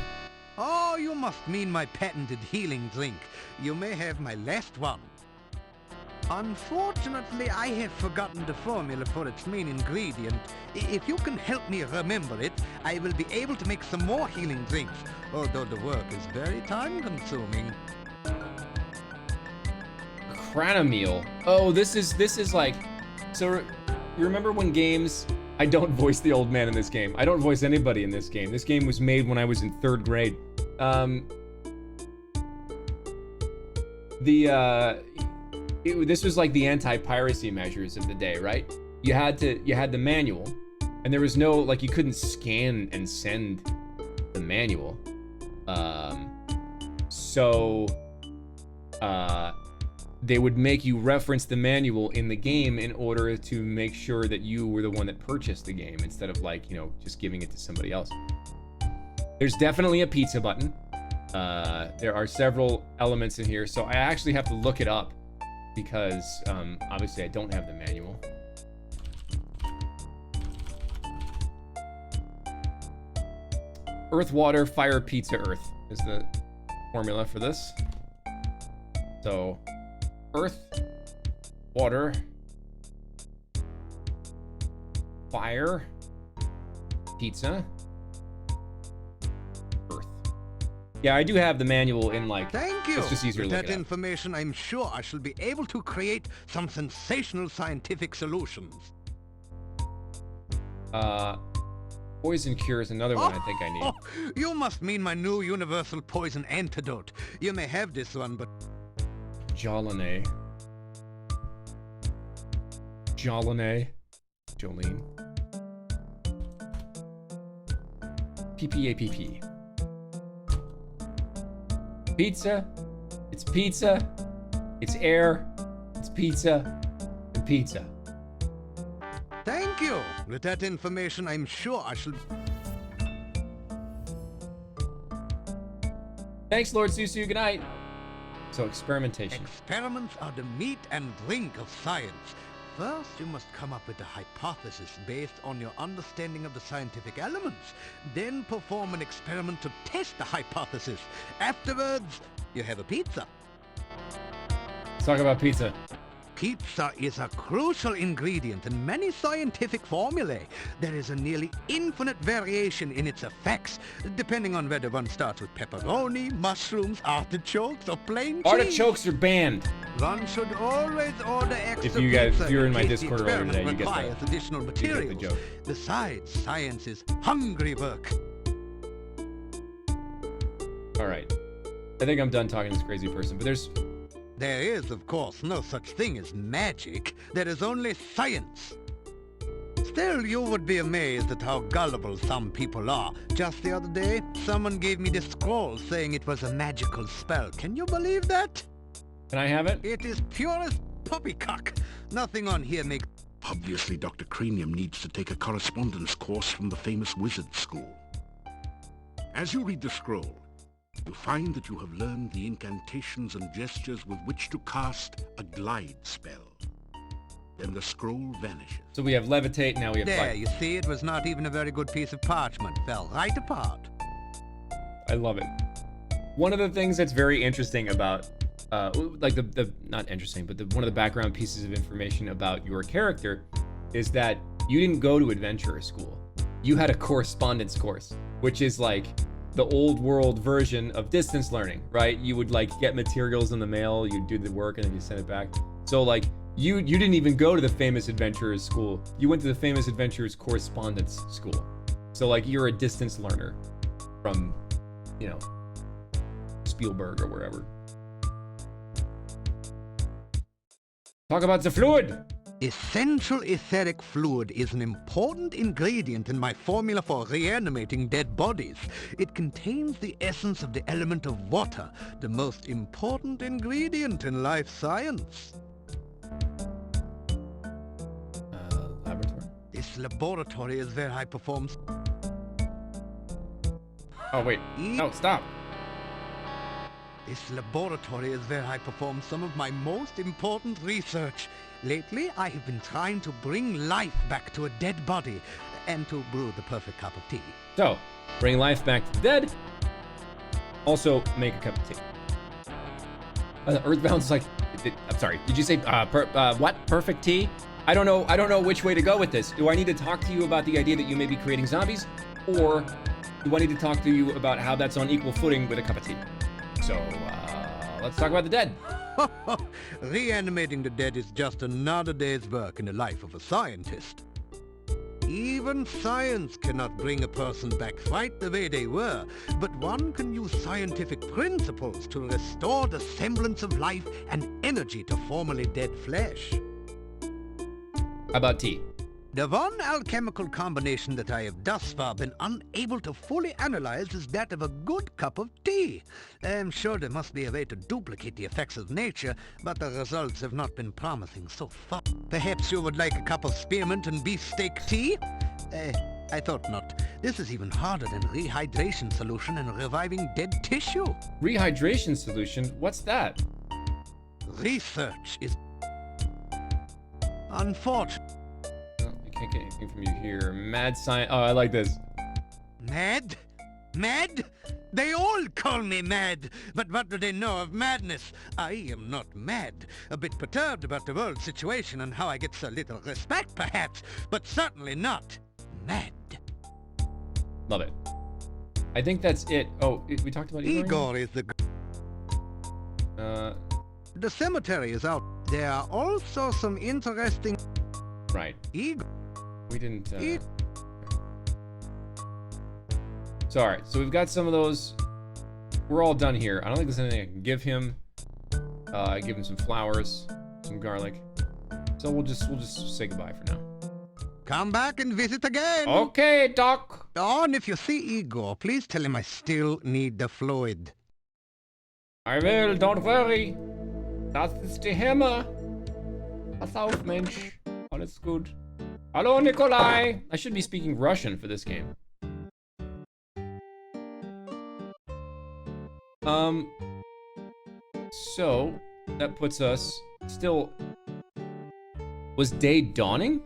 Oh, you must mean my patented healing drink. You may have my last one. Unfortunately, I have forgotten the formula for its main ingredient. If you can help me remember it, I will be able to make some more healing drinks, although the work is very time-consuming. Cranomeel. Oh, this is like, so you remember when games, I don't voice the old man in this game. I don't voice anybody in this game. This game was made when I was in 3rd grade. This was like the anti-piracy measures of the day, right? You had the manual, and there was no, like, you couldn't scan and send the manual. They would make you reference the manual in the game in order to make sure that you were the one that purchased the game instead of, like, you know, just giving it to somebody else. There's definitely a pizza button. There are several elements in here, so I actually have to look it up because obviously I don't have the manual. Earth, water, fire, pizza, earth is the formula for this. So, earth, water, fire, pizza, earth. Yeah, I do have the manual in, like, Thank you. it's just easier to With look that it up. information, I'm sure I shall be able to create some sensational scientific solutions. Poison cure is another one I think I need. Oh, you must mean my new universal poison antidote. You may have this one, but Jolene. Jolene. Jolene. PPAPP. Pizza. It's pizza. It's air. It's pizza. And pizza. thank you. With that information, I'm sure I shall... Thanks, Lord Susu. Good night. So, experimentation. Experiments are the meat and drink of science. First, you must come up with a hypothesis based on your understanding of the scientific elements. Then perform an experiment to test the hypothesis. Afterwards, you have a pizza. Let's talk about pizza. Pizza is a crucial ingredient in many scientific formulae. There is a nearly infinite variation in its effects, depending on whether one starts with pepperoni, mushrooms, artichokes, or plain cheese. Artichokes are banned. One should always order extra If you guys- pizza if you're in my case the Discord earlier experiment today, you get the- requires additional you get the materials. joke. Besides, science is hungry work. All right. I think I'm done talking to this crazy person, but there's... There is, of course, no such thing as magic. There is only science. Still, you would be amazed at how gullible some people are. Just the other day, someone gave me this scroll saying it was a magical spell. Can you believe that? Can I have it? It is purest poppycock. Nothing on here makes... Obviously, Dr. Cranium needs to take a correspondence course from the famous wizard school. As you read the scroll, you find that you have learned the incantations and gestures with which to cast a glide spell. Then the scroll vanishes. So we have levitate, now we have There, fire. you see, it was not even a very good piece of parchment. Fell right apart. I love it. One of the things that's very interesting about, like the not interesting, but one of the background pieces of information about your character is that you didn't go to adventurer school. You had a correspondence course, which is like the old world version of distance learning, right? You would like get materials in the mail, you'd do the work, and then you send it back. So like you didn't even go to the famous adventurers school. You went to the famous adventurers correspondence school. So like you're a distance learner from, you know, Spielberg or wherever. Talk about the fluid. Essential etheric fluid is an important ingredient in my formula for reanimating dead bodies. It contains the essence of the element of water, the most important ingredient in life science. Laboratory. This laboratory is where I perform... Oh, wait. No, stop. This laboratory is where I perform some of my most important research. Lately, I have been trying to bring life back to a dead body and to brew the perfect cup of tea. So, bring life back to the dead. Also, make a cup of tea. Earthbound's like, I'm sorry. Did you say what? Perfect tea? I don't know which way to go with this. Do I need to talk to you about the idea that you may be creating zombies, or do I need to talk to you about how that's on equal footing with a cup of tea? So, let's talk about the dead. Reanimating the dead is just another day's work in the life of a scientist. Even science cannot bring a person back right the way they were, but one can use scientific principles to restore the semblance of life and energy to formerly dead flesh. How about tea? The one alchemical combination that I have thus far been unable to fully analyze is that of a good cup of tea. I am sure there must be a way to duplicate the effects of nature, but the results have not been promising so far. Perhaps you would like a cup of spearmint and beefsteak tea? I thought not. This is even harder than rehydration solution and reviving dead tissue. Rehydration solution? What's that? Research is unfortunate. I can't get anything from you here. Mad science. Oh, I like this. Mad? Mad? They all call me mad, but what do they know of madness? I am not mad. A bit perturbed about the world situation and how I get so little respect, perhaps, but certainly not mad. Love it. I think that's it. Oh, we talked about Igor. Igor is the... The cemetery is out. There are also some interesting... Right. Igor... We didn't... So, alright. So we've got some of those. We're all done here. I don't think there's anything I can give him. Give him some flowers, some garlic. So we'll just say goodbye for now. Come back and visit again. Okay, Doc. Oh, and if you see Igor, please tell him I still need the fluid. I will, don't worry. Das ist die Hammer. Pass auf, Mensch. Alles gut. Hallo, Nikolai. I should be speaking Russian for this game. So that puts us still. Was day dawning?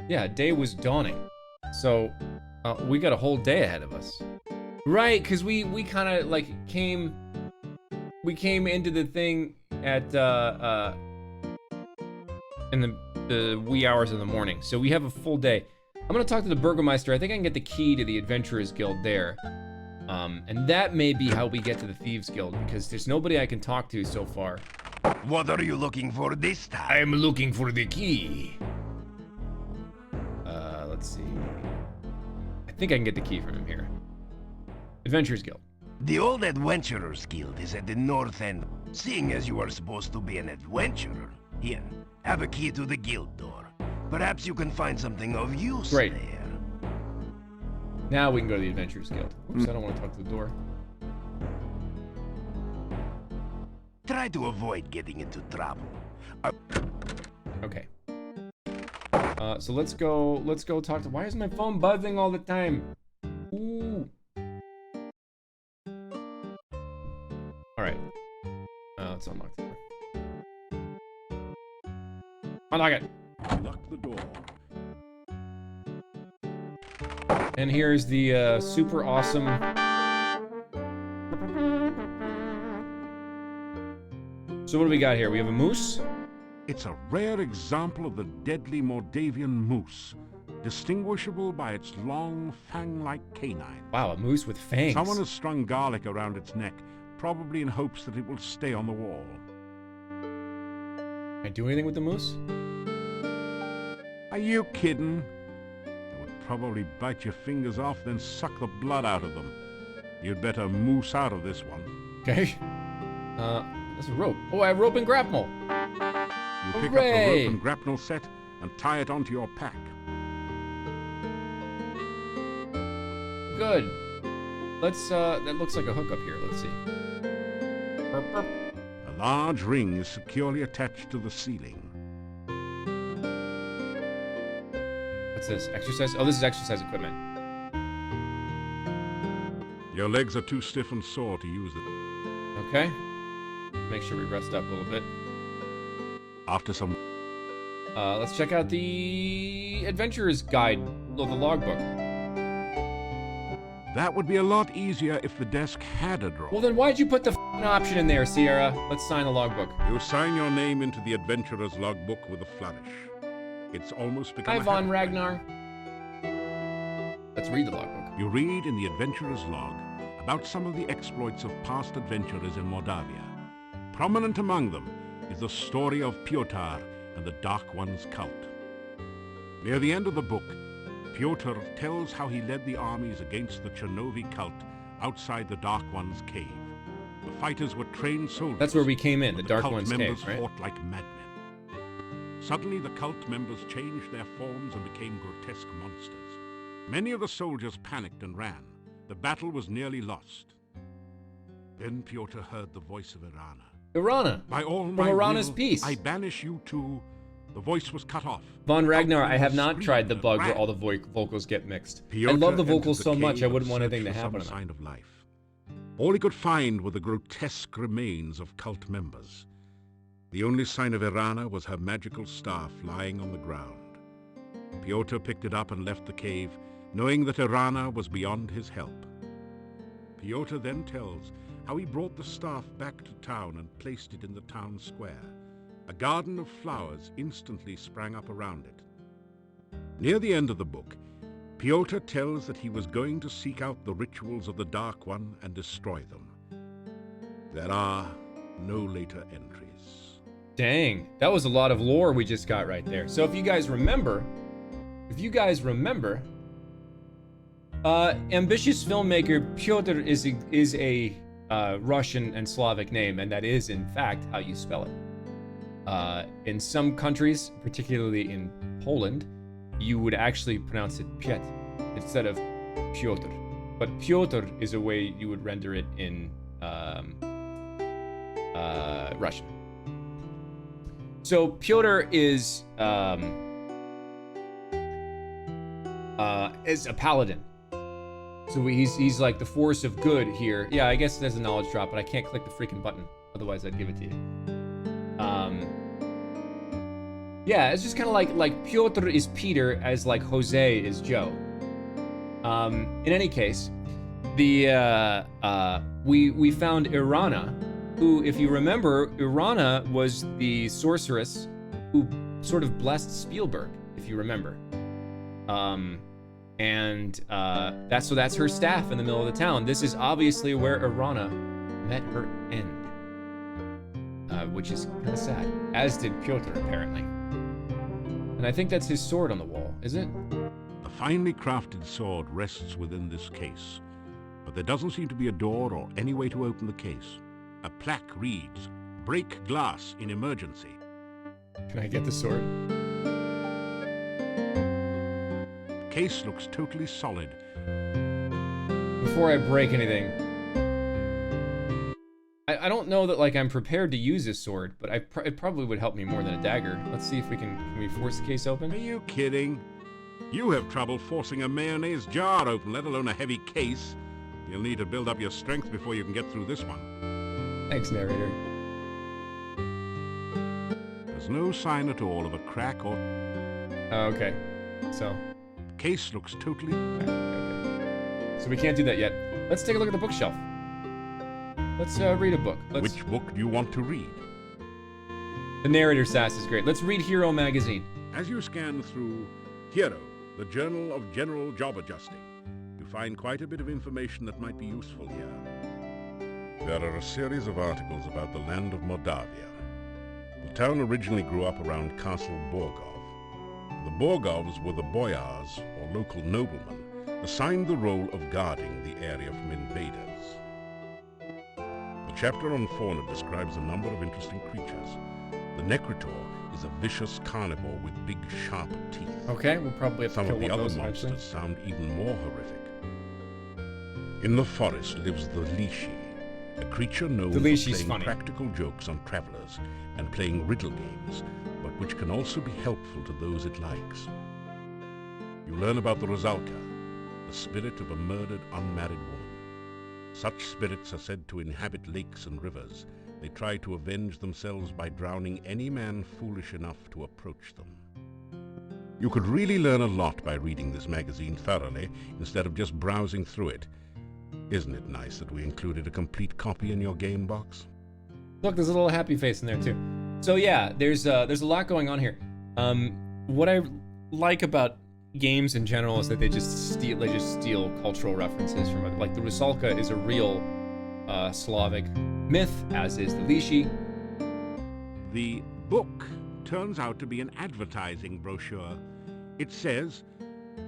Yeah, day was dawning. So we got a whole day ahead of us. Right, because we kind of like came into the thing at in the wee hours of the morning. So we have a full day. I'm gonna talk to the Burgermeister. I think I can get the key to the Adventurers Guild there. And that may be how we get to the Thieves Guild, because there's nobody I can talk to so far. What are you looking for this time? I'm looking for the key. Let's see. I think I can get the key from him here. Adventurers Guild. The old Adventurers Guild is at the north end. Seeing as you are supposed to be an adventurer, here, have a key to the guild door. Perhaps you can find something of use Great. there. Now we can go to the Adventurers Guild. Oops, I don't want to talk to the door. Try to avoid getting into trouble. Okay. So let's go talk to... Why is my phone buzzing all the time? Ooh. Alright. Let's unlock the door. Unlock it! Lock the door. And here's the super awesome... So what do we got here? We have a moose. It's a rare example of the deadly Moldavian moose, distinguishable by its long, fang-like canine. Wow, a moose with fangs. Someone has strung garlic around its neck, probably in hopes that it will stay on the wall. Can I do anything with the moose? Are you kidding? It would probably bite your fingers off, then suck the blood out of them. You'd better moose out of this one. Okay. That's a rope. Oh, I have rope and grapnel. You pick up the Hooray! rope and grapnel set and tie it onto your pack. Good. Let's, that looks like a hook up here. Let's see. Burp, burp. A large ring is securely attached to the ceiling. What's this? Exercise? Oh, this is exercise equipment. Your legs are too stiff and sore to use them. Okay. Make sure we rest up a little bit. After some... Let's check out the adventurer's guide, the logbook. That would be a lot easier if the desk had a drawer. Well, then why'd you put the option in there, Sierra? Let's sign the logbook. You sign your name into the adventurer's logbook with a flourish. It's almost become Hi, a Von habit. Ragnar. Let's read the logbook. You read in the adventurer's log about some of the exploits of past adventurers in Moldavia. Prominent among them is the story of Piotr and the Dark One's cult. Near the end of the book, Piotr tells how he led the armies against the Chernovi cult outside the Dark One's cave. The fighters were trained soldiers. That's where we came in, the but Dark cult One's members cave, right? fought like madmen. Suddenly, the cult members changed their forms and became grotesque monsters. Many of the soldiers panicked and ran. The battle was nearly lost. Then Piotr heard the voice of Irana. Irana. By all From my Irana's will, piece. I banish you too. The voice was cut off. Von Ragnar, I have not Screamed tried the and bug where ran. all the vocals get mixed. I Piotr love the entered vocals so much, I cave wouldn't and want anything to searched for happen some to them. sign of life. All he could find were the grotesque remains of cult members. The only sign of Irana was her magical staff lying on the ground. Piotr picked it up and left the cave, knowing that Irana was beyond his help. Piotr then tells how he brought the staff back to town and placed it in the town square. A garden of flowers instantly sprang up around it. Near the end of the book, Piotr tells that he was going to seek out the rituals of the Dark One and destroy them. There are no later entries. Dang, that was a lot of lore we just got right there. So if you guys remember, ambitious filmmaker Piotr is a Russian and Slavic name, and that is in fact how you spell it. In some countries, particularly in Poland, you would actually pronounce it Piet instead of Piotr. But Piotr is a way you would render it in Russian. So Piotr is a paladin. So he's like the force of good here. Yeah, I guess there's a knowledge drop, but I can't click the freaking button. Otherwise, I'd give it to you. Yeah, it's just kind of like Piotr is Peter, as like Jose is Joe. In any case, we found Irana, who, if you remember, Irana was the sorceress who sort of blessed Spielberg, if you remember. That's her staff in the middle of the town. This is obviously where Irana met her end, which is kind of sad. As did Piotr, apparently. And I think that's his sword on the wall, is it? A finely crafted sword rests within this case, but there doesn't seem to be a door or any way to open the case. A plaque reads, "Break glass in emergency." Can I get the sword? The case looks totally solid. Before I break anything, I don't know that like I'm prepared to use this sword, but it probably would help me more than a dagger. Let's see if can we force the case open? Are you kidding? You have trouble forcing a mayonnaise jar open, let alone a heavy case. You'll need to build up your strength before you can get through this one. Thanks, narrator. There's no sign at all of a crack or... Oh, okay. So... The case looks totally... Okay. So we can't do that yet. Let's take a look at the bookshelf. Let's read a book. Which book do you want to read? The narrator sass is great. Let's read Hero magazine. As you scan through Hero, the Journal of General Job Adjusting, you find quite a bit of information that might be useful here. There are a series of articles about the land of Moldavia. The town originally grew up around Castle Borgov. The Borgovs were the boyars, or local noblemen, assigned the role of guarding the area from invaders. The chapter on fauna describes a number of interesting creatures. The Necritor is a vicious carnivore with big, sharp teeth. Okay, we'll probably have to Some kill of the one of other those monsters eventually. sound even more horrific. In the forest lives the Lishi, a creature known The for Lishi's playing funny. practical jokes on travelers and playing riddle games, but which can also be helpful to those it likes. You learn about the Rosalka, the spirit of a murdered, unmarried woman. Such spirits are said to inhabit lakes and rivers. They try to avenge themselves by drowning any man foolish enough to approach them. You could really learn a lot by reading this magazine thoroughly instead of just browsing through it. Isn't it nice that we included a complete copy in your game box? Look, there's a little happy face in there too. So yeah, there's a lot going on here. What I like about games in general is that they just steal cultural references from it. Like the Rusalka is a real Slavic myth, as is the Lishi. The book turns out to be an advertising brochure. It says,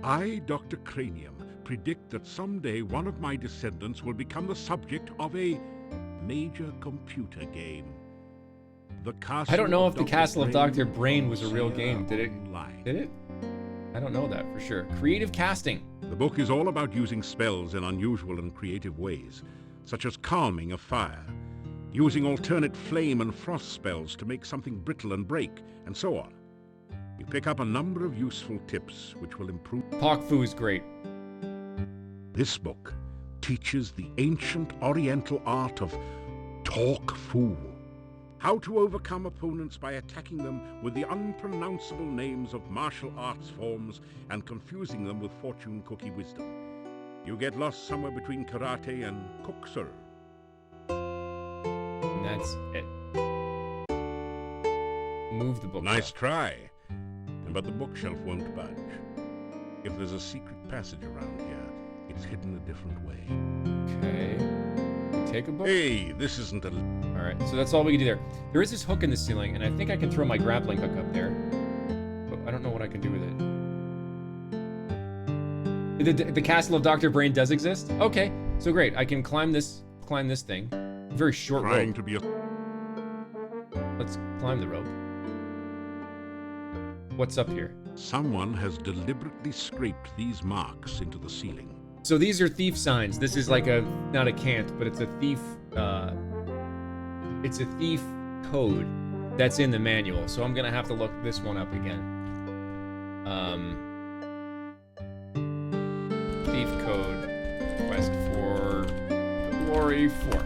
"I, Dr. Cranium, predict that someday one of my descendants will become the subject of a major computer game. The Castle I don't know of if the Dr. Castle of Brain Dr. Brain was a real Zieja game. Did it? Online." Did it? I don't know that for sure. Creative casting. The book is all about using spells in unusual and creative ways, such as calming a fire, using alternate flame and frost spells to make something brittle and break, and so on. You pick up a number of useful tips which will improve. Pak Fu is great. This book teaches the ancient Oriental art of Talk Fu. How to overcome opponents by attacking them with the unpronounceable names of martial arts forms and confusing them with fortune cookie wisdom. You get lost somewhere between karate and kokusur. And that's it. Move the book. Nice try, but the bookshelf won't budge. If there's a secret passage around here, it's hidden a different way. Okay. We take a book. Hey, this isn't a... All right, so that's all we can do there. There is this hook in the ceiling, and I think I can throw my grappling hook up there, but I don't know what I can do with it. The Castle of Dr. Brain does exist? Okay, so great. I can climb this thing. Very short Trying rope. to be a... Let's climb the rope. What's up here? Someone has deliberately scraped these marks into the ceiling. So these are thief signs. This is like not a cant, but it's a thief, it's a thief code that's in the manual. So I'm gonna have to look this one up again. Thief code, quest for Glory 4.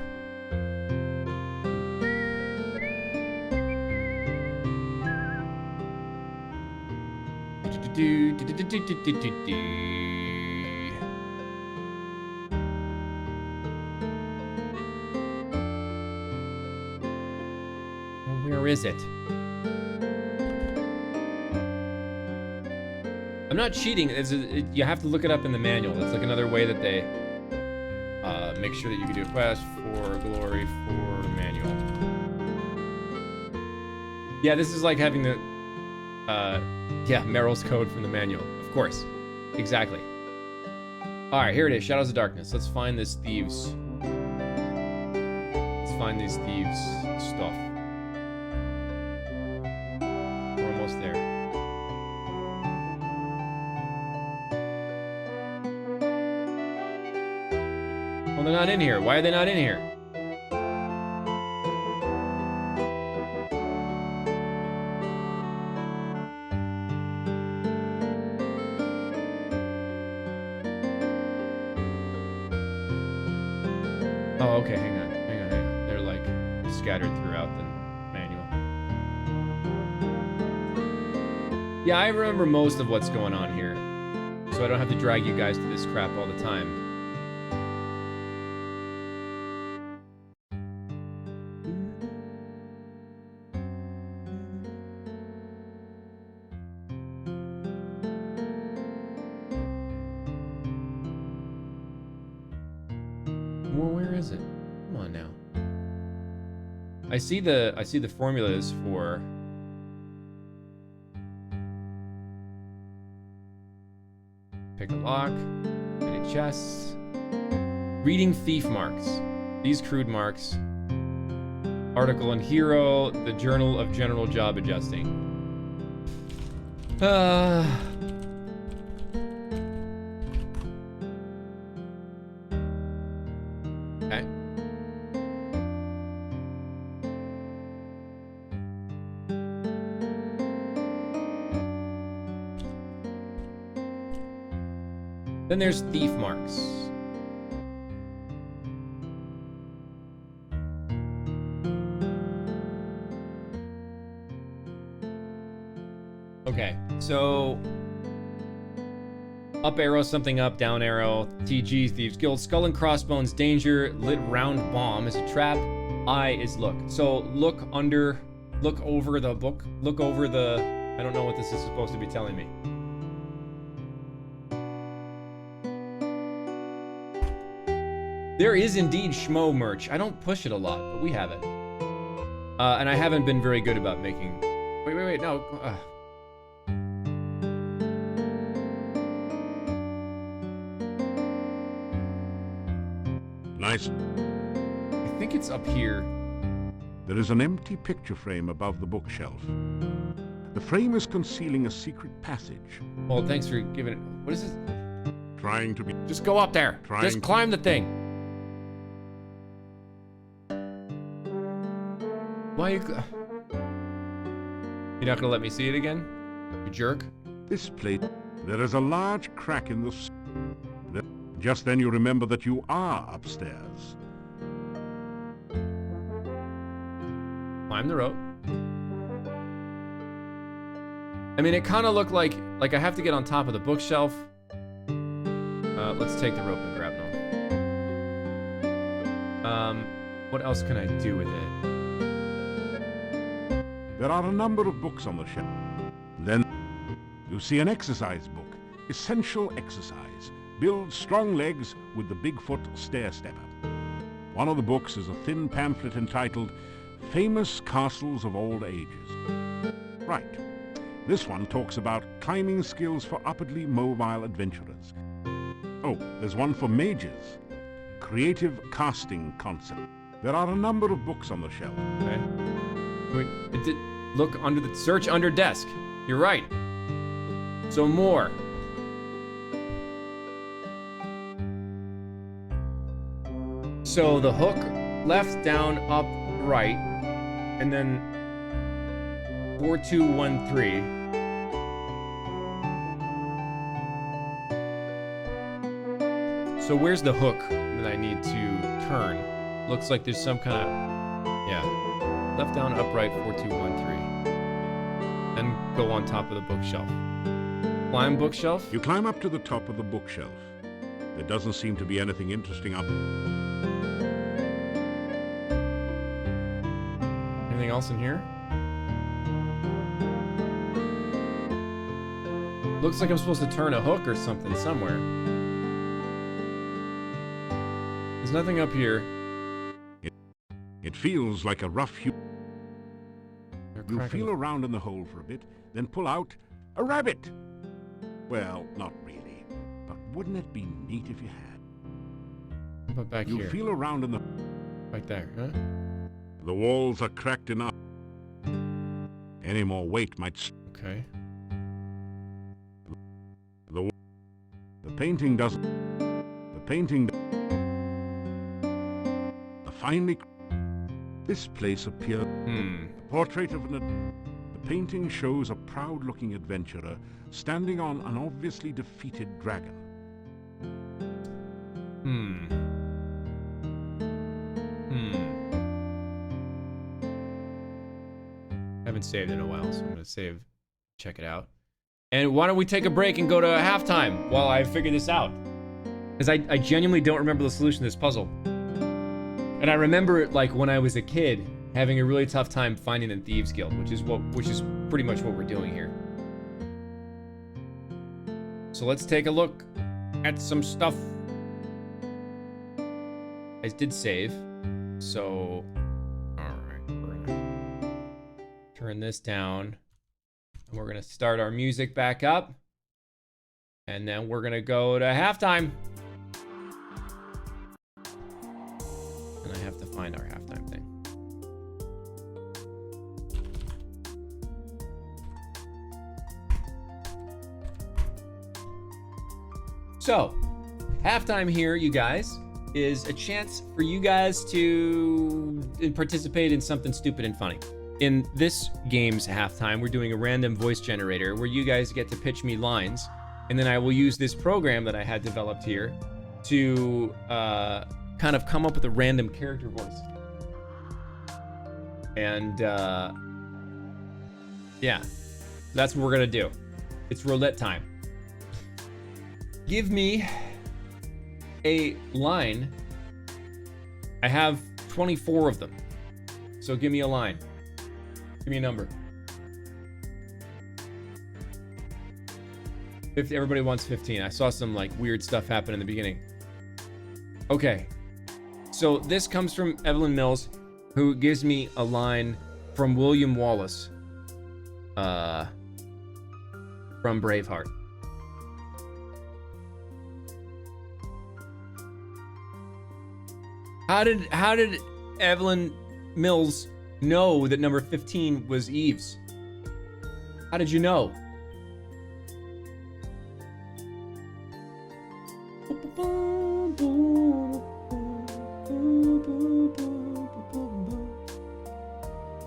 Where is it? I'm not cheating. You have to look it up in the manual. It's like another way that they make sure that you can do a quest for Glory 4 manual. Yeah, this is like having the Meryl's code from the manual. Of course. Exactly. Alright, here it is. Shadows of Darkness. Let's find this thieves. Let's find these thieves stuff. We're almost there. Well, they're not in here. Why are they not in here? Oh, okay, hang on. They're like scattered throughout the manual. Yeah, I remember most of what's going on here, so I don't have to drag you guys to this crap all the time. where is it? Come on now. I see the formulas for pick a lock, edit chests, reading thief marks. These crude marks. Article and hero, the Journal of General Job Adjusting. Okay. Then there's thief marks. Okay, so up arrow, something up, down arrow, TG, Thieves Guild, skull and crossbones, danger, lit round bomb is a trap, I is look. So look over the book, look over the, I don't know what this is supposed to be telling me. There is indeed schmo merch. I don't push it a lot, but we have it. And I haven't been very good about making, wait, no. Nice. I think it's up here. There is an empty picture frame above the bookshelf. The frame is concealing a secret passage. Well, thanks for giving it. What is this? Trying to be... Just go up there. Just climb the thing. Why are you... You're not gonna let me see it again? You jerk. This plate... There is a large crack in the... Just then you remember that you are upstairs. Climb the rope. I mean, it kind of looked like I have to get on top of the bookshelf. Let's take the rope and grab them. What else can I do with it? There are a number of books on the shelf. Then you see an exercise book. Essential exercise. Build strong legs with the Bigfoot Stair Stepper. One of the books is a thin pamphlet entitled Famous Castles of Old Ages. Right. This one talks about climbing skills for upwardly mobile adventurers. Oh, there's one for mages. Creative casting concept. There are a number of books on the shelf. Okay. Wait, look under the search under desk. You're right. So more. So the hook, left, down, up, right, and then 4213. So where's the hook that I need to turn? Looks like there's some kind of, yeah. Left, down, up, right, 4213. And go on top of the bookshelf. Climb bookshelf? You climb up to the top of the bookshelf. There doesn't seem to be anything interesting up. Anything else in here? Looks like I'm supposed to turn a hook or something somewhere. There's nothing up here. It feels like a rough You feel around in the hole for a bit, then pull out a rabbit. Well, not really, but wouldn't it be neat if you had? How about back You here? feel around in the... Right there, huh? The walls are cracked enough. Any more weight might... Okay. The painting doesn't... The painting... Finally... This place appeared... The portrait of an... The painting shows a proud-looking adventurer standing on an obviously defeated dragon. Haven't saved in a while, so I'm gonna save, check it out. And why don't we take a break and go to halftime while I figure this out? Because I genuinely don't remember the solution to this puzzle. And I remember, like, when I was a kid, having a really tough time finding the Thieves Guild, which is pretty much what we're doing here. So let's take a look at some stuff. I did save. So, all right, we're gonna turn this down. And we're gonna start our music back up. And then we're gonna go to halftime. And I have to find our halftime thing. So, halftime here, you guys, is a chance for you guys to participate in something stupid and funny. In this game's halftime, we're doing a random voice generator where you guys get to pitch me lines, and then I will use this program that I had developed here to kind of come up with a random character voice. And yeah, that's what we're gonna do. It's roulette time. Give me a line. I have 24 of them. So give me a line. Give me a number. 50, everybody wants 15. I saw some like weird stuff happen in the beginning. Okay. So this comes from Evelyn Mills, who gives me a line from William Wallace. From Braveheart. How did Evelyn Mills know that number 15 was Eve's? How did you know?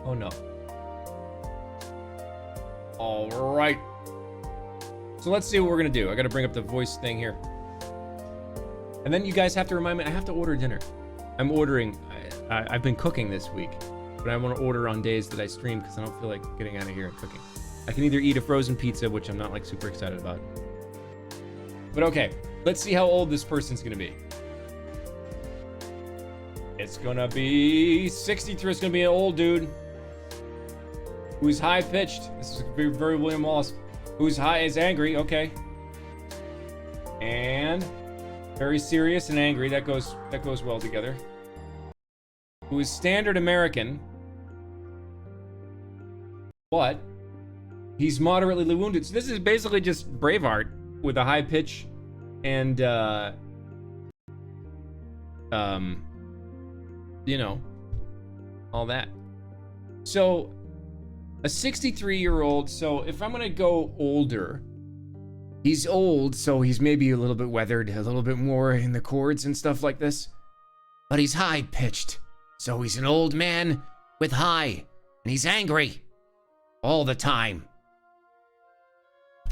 Oh no. All right. So let's see what we're gonna do. I gotta bring up the voice thing here. And then you guys have to remind me, I have to order dinner. I'm ordering. I've been cooking this week, but I want to order on days that I stream because I don't feel like getting out of here and cooking. I can either eat a frozen pizza, which I'm not like super excited about. But okay, let's see how old this person's gonna be. It's gonna be 63. It's gonna be an old dude who's high pitched. This is very, very William Wallace. Who's high is angry. Okay, and very serious and angry. That goes well together. Who is standard American, but he's moderately wounded. So this is basically just Braveheart with a high pitch and you know, all that. So a 63-year-old. So if I'm gonna go older, he's old, so he's maybe a little bit weathered, a little bit more in the chords and stuff like this. But he's high-pitched, so he's an old man with high, and he's angry all the time.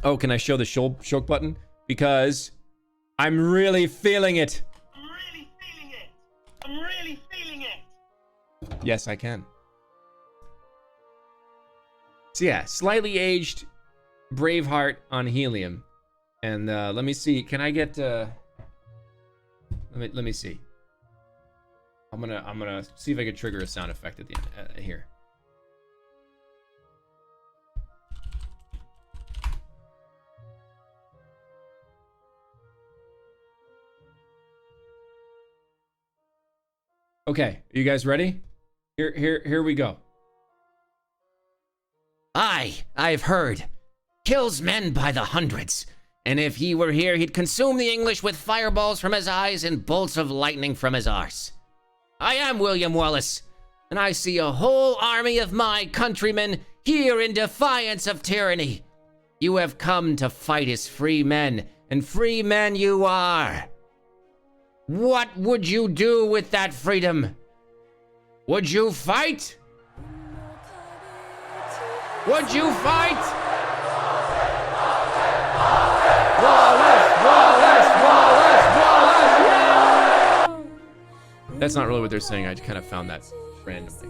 Oh, can I show the choke button? Because I'm really feeling it. I'm really feeling it. I'm really feeling it. Yes, I can. So yeah, slightly aged Braveheart on helium. And let me see. Can I get? Let me see. I'm gonna see if I can trigger a sound effect at the end here. Okay, are you guys ready? Here we go. I've heard. Kills men by the hundreds. And if he were here, he'd consume the English with fireballs from his eyes and bolts of lightning from his arse. I am William Wallace, and I see a whole army of my countrymen here in defiance of tyranny. You have come to fight as free men, and free men you are. What would you do with that freedom? Would you fight? Would you fight? That's not really what they're saying. I kind of found that randomly.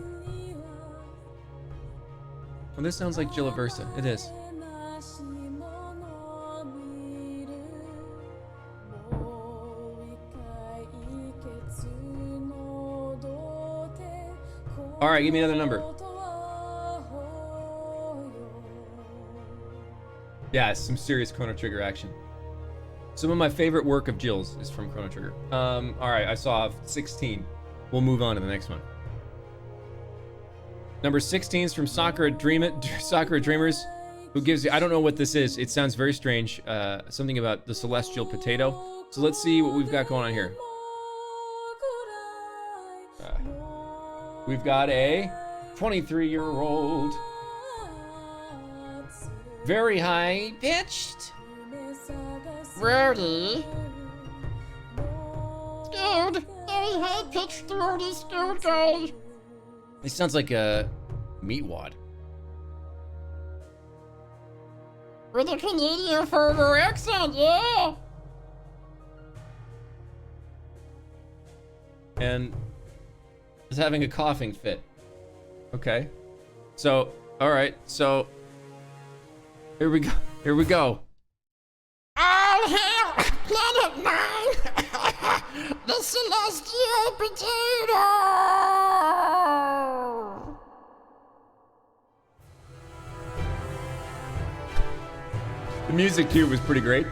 Well, this sounds like Gilla Versa. It is. All right, give me another number. Yeah, some serious Chrono Trigger action. Some of my favorite work of Jill's is from Chrono Trigger. All right, I saw 16. We'll move on to the next one. Number 16 is from Sakura Dreamers, who gives you, I don't know what this is. It sounds very strange. Something about the celestial potato. So let's see what we've got going on here. We've got a 23-year-old, very high pitched, Rowdy. Scared. Very high pitched, throaty, scared guy. It sounds like a meatwad. With a Canadian farmer accent, yeah. And is having a coughing fit. Okay. So, all right. So here we go. Here we go. All hail Planet 9! The Celestial Potato! The music cue was pretty great.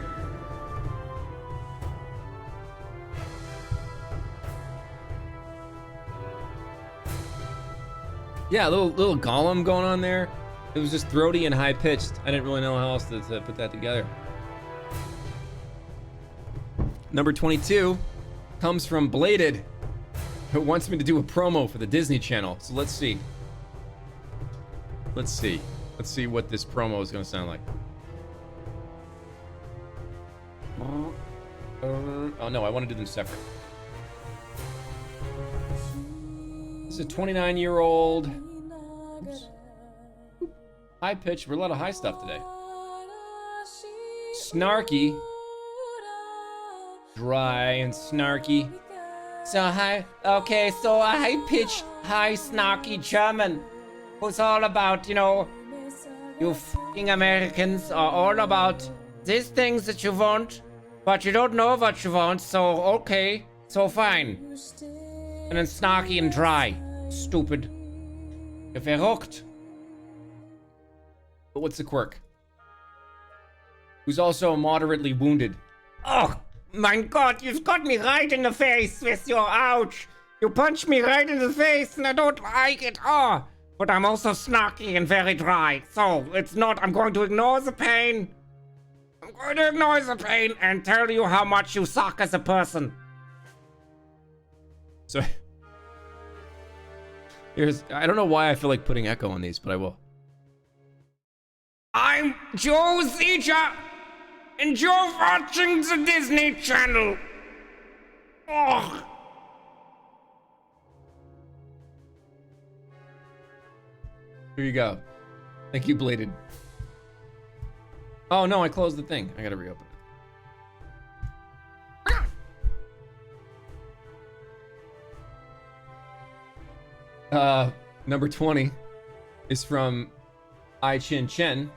Yeah, a little Gollum going on there. It was just throaty and high pitched. I didn't really know how else to put that together. Number 22 comes from Bladed, who wants me to do a promo for the Disney Channel. So let's see. Let's see what this promo is going to sound like. Oh no, I want to do them separate. This is a 29-year-old. High pitch. We're a lot of high stuff today. Snarky. Dry and snarky. So high. Okay, so a high pitched, high snarky German who's all about, you know, you f***ing Americans are all about these things that you want, but you don't know what you want, so okay, so fine. And then snarky and dry. Stupid. Verrückt. But what's the quirk? Who's also moderately wounded. Oh, my God, you've got me right in the face with your ouch. You punched me right in the face and I don't like it. Oh, but I'm also snarky and very dry. So it's not, I'm going to ignore the pain. I'm going to ignore the pain and tell you how much you suck as a person. So here's, I don't know why I feel like putting echo on these, but I will. I'm Joe Zieja, and you're watching the Disney Channel. Oh. Here you go. Thank you, Bladed. Oh no, I closed the thing. I gotta reopen it. Number 20 is from I Chin Chen.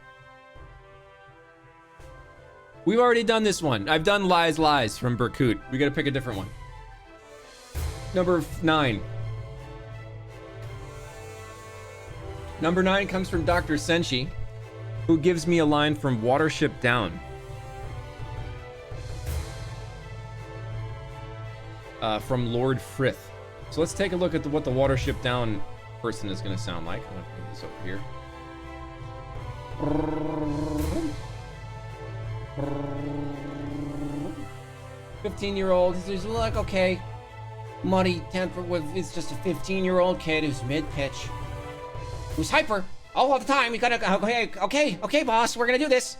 We've already done this one. I've done Lies Lies from Berkut. We gotta pick a different one. Number 9. Number 9 comes from Dr. Senshi, who gives me a line from Watership Down. From Lord Frith. So let's take a look at what the Watership Down person is gonna sound like. I'm gonna put this over here. 15-year-old. He's like, okay, muddy temper with. It's just a 15-year-old kid who's mid-pitch, who's hyper all the time. You gotta, okay, boss, we're gonna do this.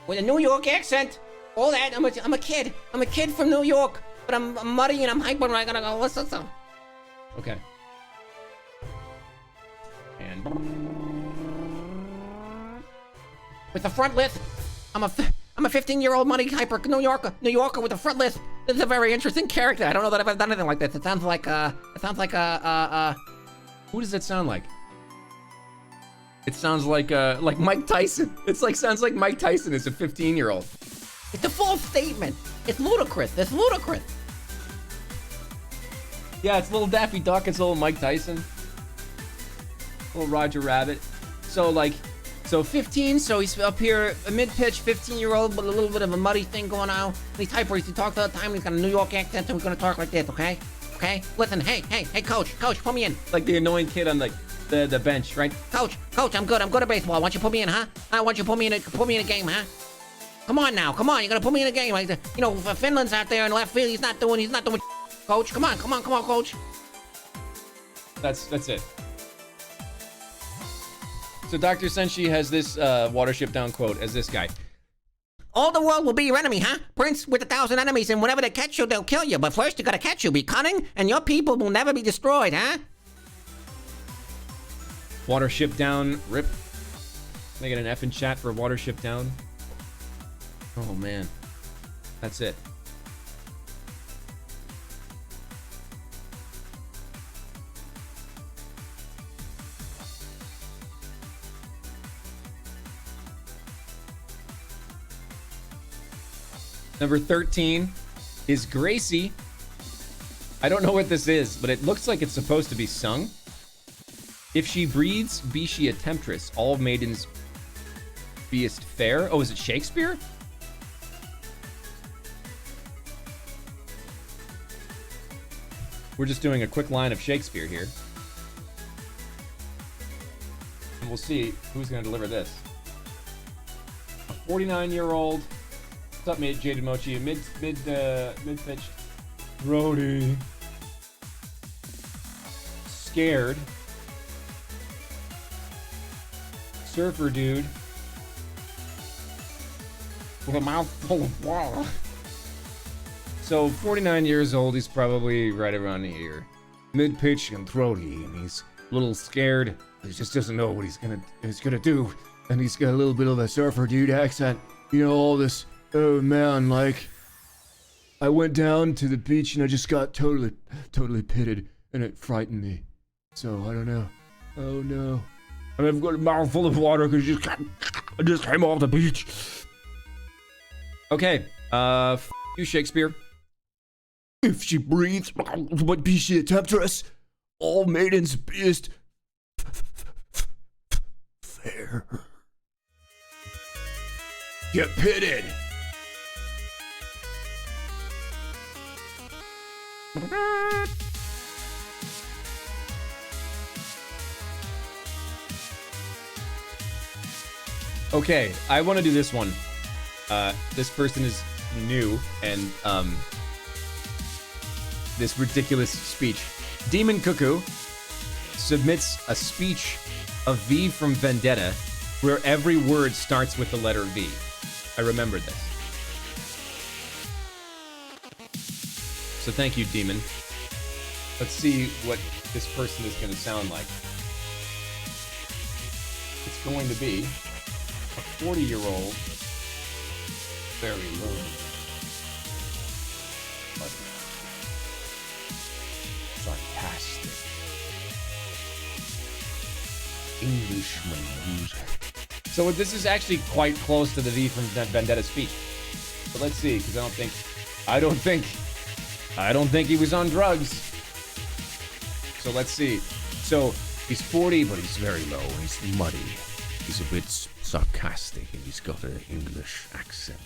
With a New York accent, all that. I'm a kid. I'm a kid from New York, but I'm muddy and I'm hyper. And I gotta go. What's this? Okay. And with the front lisp, I'm a 15-year-old muddy hyper New Yorker with a front lisp. This is a very interesting character. I don't know that I've ever done anything like this. It sounds like who does it sound like? It sounds like Mike Tyson. It's like, sounds like Mike Tyson is a 15-year-old. It's a false statement. It's ludicrous. It's ludicrous. Yeah, it's little Daffy Duck. It's little Mike Tyson. Little Roger Rabbit. So like, So 15, so he's up here, a mid-pitch, 15-year-old with a little bit of a muddy thing going on. He's hyper, he talks all the time, he's got a New York accent, so we're gonna talk like this, okay? Okay? Listen, hey, coach, put me in. Like the annoying kid on like the bench, right? Coach, I'm good at baseball. Why don't you put me in, huh? Why don't you put me in a game, huh? Come on, you're gonna put me in a game. Like, you know, Finland's out there in left field, he's not doing coach. Come on, coach. That's it. So Dr. Senshi has this Watership Down quote as this guy. All the world will be your enemy, huh? Prince with 1,000 enemies, and whenever they catch you, they'll kill you. But first, you gotta catch you. Be cunning, and your people will never be destroyed, huh? Watership Down, rip. Can I get an F in chat for Watership Down? Oh man, that's it. Number 13 is Gracie. I don't know what this is, but it looks like it's supposed to be sung. If she breathes, be she a temptress. All maidens beest fair. Oh, is it Shakespeare? We're just doing a quick line of Shakespeare here. And we'll see who's going to deliver this. A 49-year-old. What's up, mate? Jaded Mochi. Mid-pitch. Brody. Scared. Surfer dude. With a mouth full of water. So 49 years old, he's probably right around here. Mid-pitch and throaty, and he's a little scared. He just doesn't know what he's gonna do. And he's got a little bit of a surfer dude accent. You know, all this, oh man, like, I went down to the beach and I just got totally pitted, and it frightened me. So, I don't know. Oh no. And I've got a mouth full of water because I just came off the beach. Okay, you, Shakespeare. If she breathes, but be she a temptress, all maidens beest fair. Get pitted. Okay, I want to do this one. This person is new, and this ridiculous speech. Demon Cuckoo submits a speech of V from Vendetta, where every word starts with the letter V. I remember this. So thank you, Demon. Let's see what this person is going to sound like. It's going to be a 40-year-old, very low, but sarcastic Englishman user. So this is actually quite close to the V from Vendetta speech. But let's see, because I don't think he was on drugs. So let's see. So he's 40, but he's very low, and he's muddy. He's a bit sarcastic, and he's got an English accent.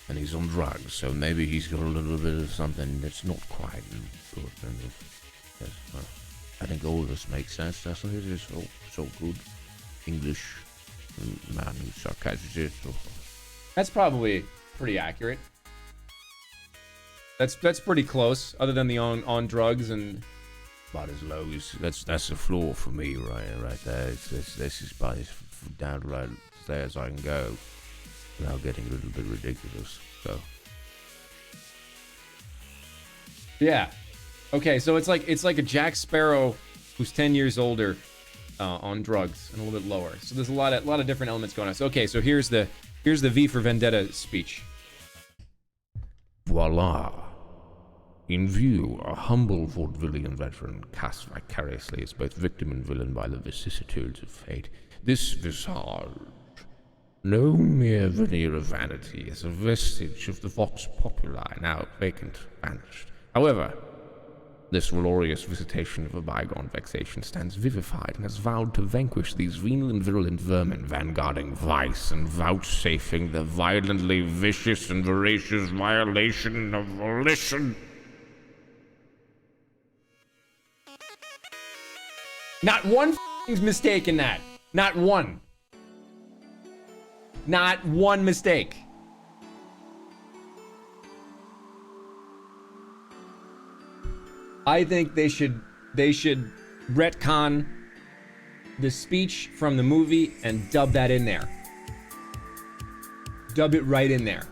And he's on drugs, so maybe he's got a little bit of something that's not quite good. Yes, well, I think all this makes sense, doesn't it? It's all so good. English man who's sarcastic. That's probably pretty accurate. That's pretty close, other than the on drugs and about as low as that's the floor for me right there. This is about as down right there as I can go without getting a little bit ridiculous. So yeah, okay. So it's like a Jack Sparrow who's 10 years older, on drugs and a little bit lower. So there's a lot of different elements going on. So okay, so here's the V for Vendetta speech. Voila. In view, a humble vaudevillian veteran cast vicariously as both victim and villain by the vicissitudes of fate. This visage, no mere veneer of vanity, is a vestige of the vox populi, now vacant, vanished. However, This glorious visitation of a bygone vexation stands vivified and has vowed to vanquish these venal and virulent vermin, vanguarding vice and vouchsafing the violently vicious and voracious violation of volition. Not one mistake in that. Not one. Not one mistake. I think they should retcon the speech from the movie and dub that in there. Dub it right in there.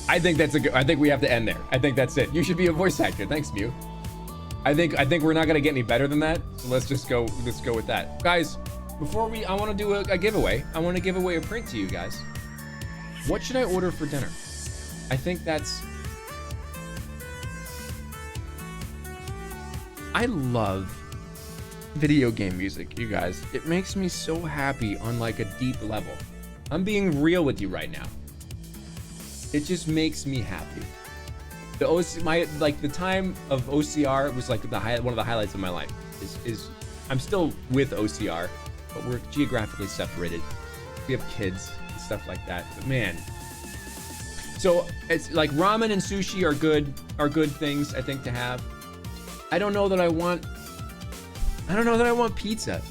I think that's a good. I think we have to end there. I think that's it. You should be a voice actor. Thanks, Mew. I think we're not gonna get any better than that. So let's just go. Let's go with that, guys. Before I want to do a giveaway. I want to give away a print to you guys. What should I order for dinner? I think that's. I love video game music, you guys. It makes me so happy on like a deep level. I'm being real with you right now. It just makes me happy. The time of OCR was like one of the highlights of my life. Is I'm still with OCR, but we're geographically separated. We have kids and stuff like that. But man, so it's like ramen and sushi are good things I think to have. I don't know that I want pizza.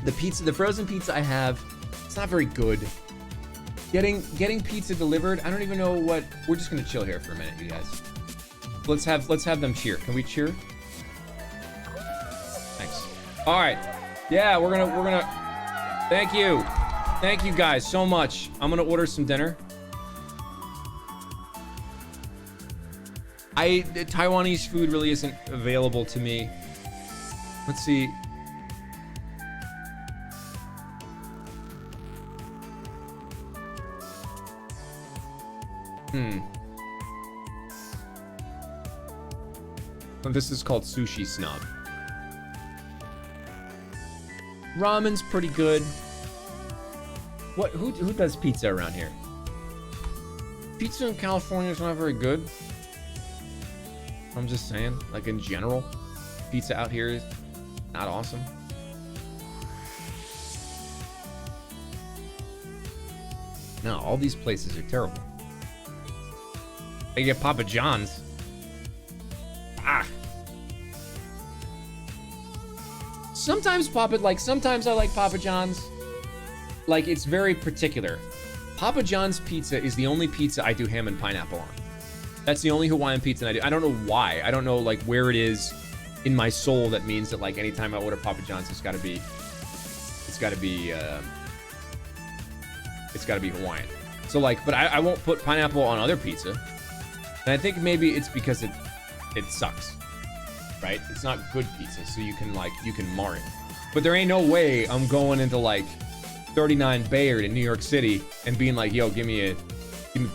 The frozen pizza I have, it's not very good. Getting pizza delivered, I don't even know what. We're just gonna chill here for a minute, you guys. Let's have them cheer. Can we cheer? Thanks. All right. Yeah, we're gonna. Thank you guys so much. I'm gonna order some dinner. Taiwanese food really isn't available to me. Let's see. Well, this is called Sushi Snob. Ramen's pretty good. Who does pizza around here? Pizza in California is not very good. I'm just saying, like in general, pizza out here is not awesome. No, all these places are terrible. I get Papa John's. Sometimes sometimes I like Papa John's. Like, it's very particular. Papa John's pizza is the only pizza I do ham and pineapple on. That's the only Hawaiian pizza I do. I don't know why. I don't know like where it is in my soul that means that like anytime I order Papa John's, it's gotta be Hawaiian. So like, but I won't put pineapple on other pizza. And I think maybe it's because it sucks, right? It's not good pizza, so you can mar it. But there ain't no way I'm going into like 39 Bayard in New York City and being like, yo, give me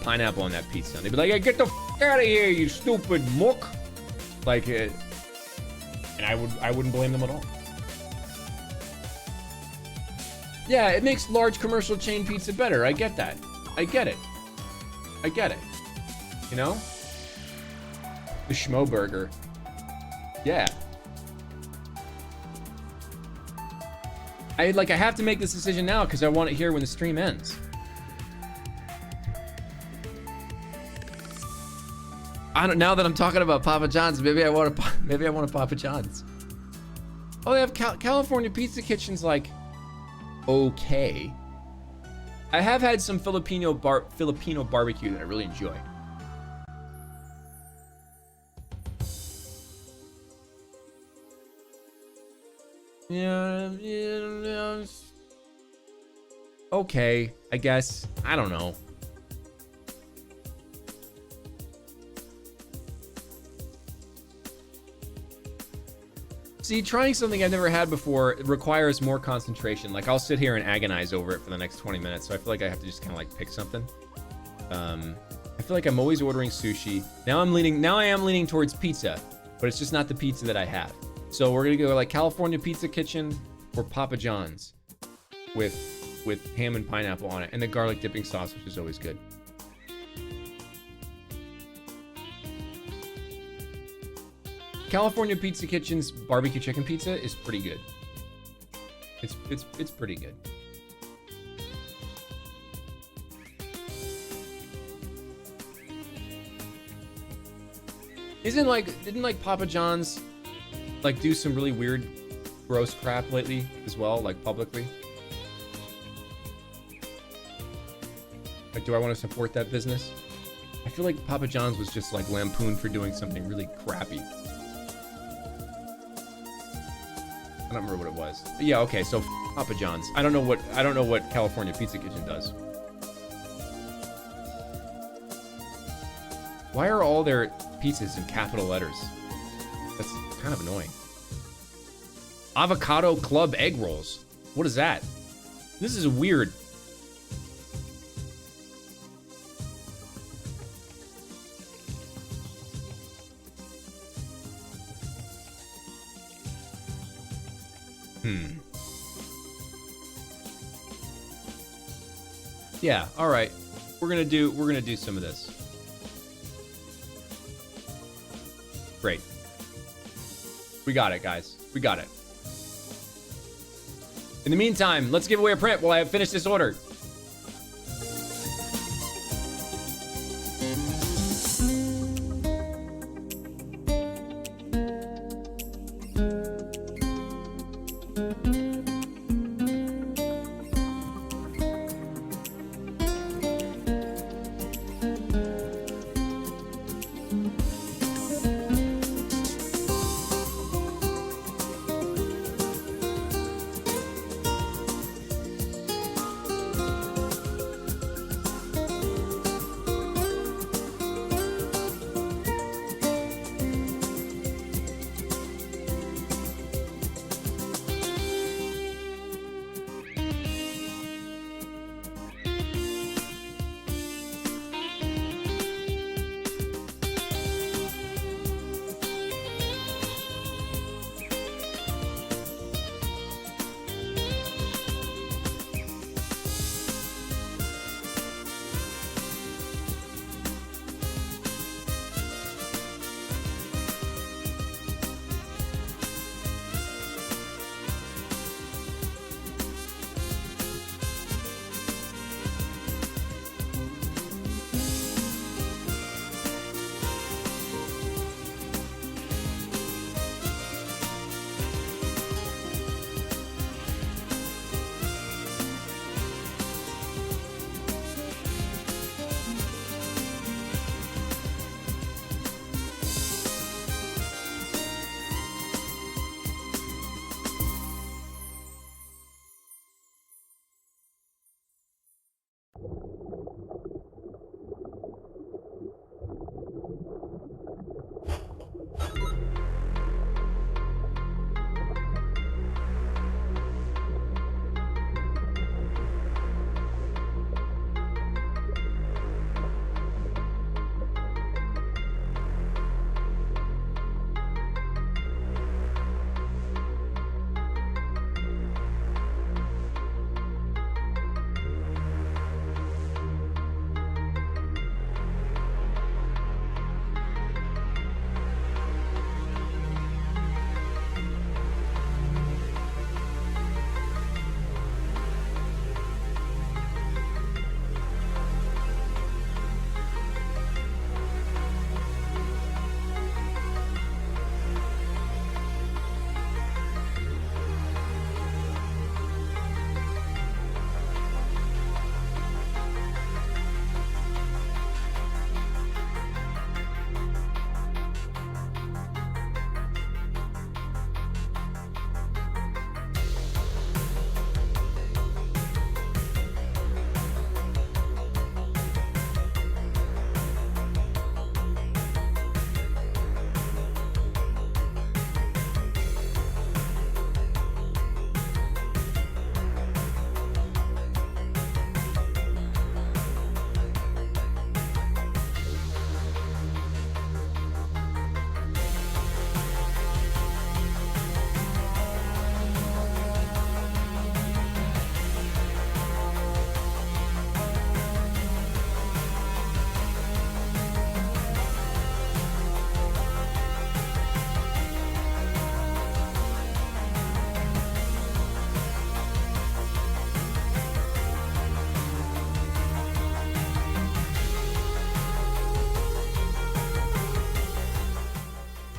pineapple on that pizza. And they'd be like, hey, get the out of here, you stupid mook. Like it, and I wouldn't blame them at all. Yeah, it makes large commercial chain pizza better. I get that. I get it. You know? The Schmo Burger. Yeah. I have to make this decision now because I want it here when the stream ends. Now that I'm talking about Papa John's, maybe I want a Papa John's. Oh, they have California Pizza Kitchen's like okay. I have had some Filipino barbecue that I really enjoy. Yeah. Okay, I guess. I don't know. See, trying something I've never had before requires more concentration. Like, I'll sit here and agonize over it for the next 20 minutes, so I feel like I have to just kind of like pick something. I feel like I'm always ordering sushi. Now I am leaning towards pizza, but it's just not the pizza that I have. So we're gonna go like California Pizza Kitchen or Papa John's. with ham and pineapple on it, and the garlic dipping sauce, which is always good. California Pizza Kitchen's barbecue chicken pizza is pretty good. It's pretty good. Didn't like Papa John's like do some really weird, gross crap lately as well, like publicly? Like, do I want to support that business? I feel like Papa John's was just like lampooned for doing something really crappy. I don't remember what it was. But yeah, okay, so Papa John's. I don't know what California Pizza Kitchen does. Why are all their pizzas in capital letters? That's kind of annoying. Avocado Club egg rolls. What is that? This is weird. Yeah, all right. We're gonna do some of this. Great. We got it, guys. We got it. In the meantime, let's give away a print while I finish this order.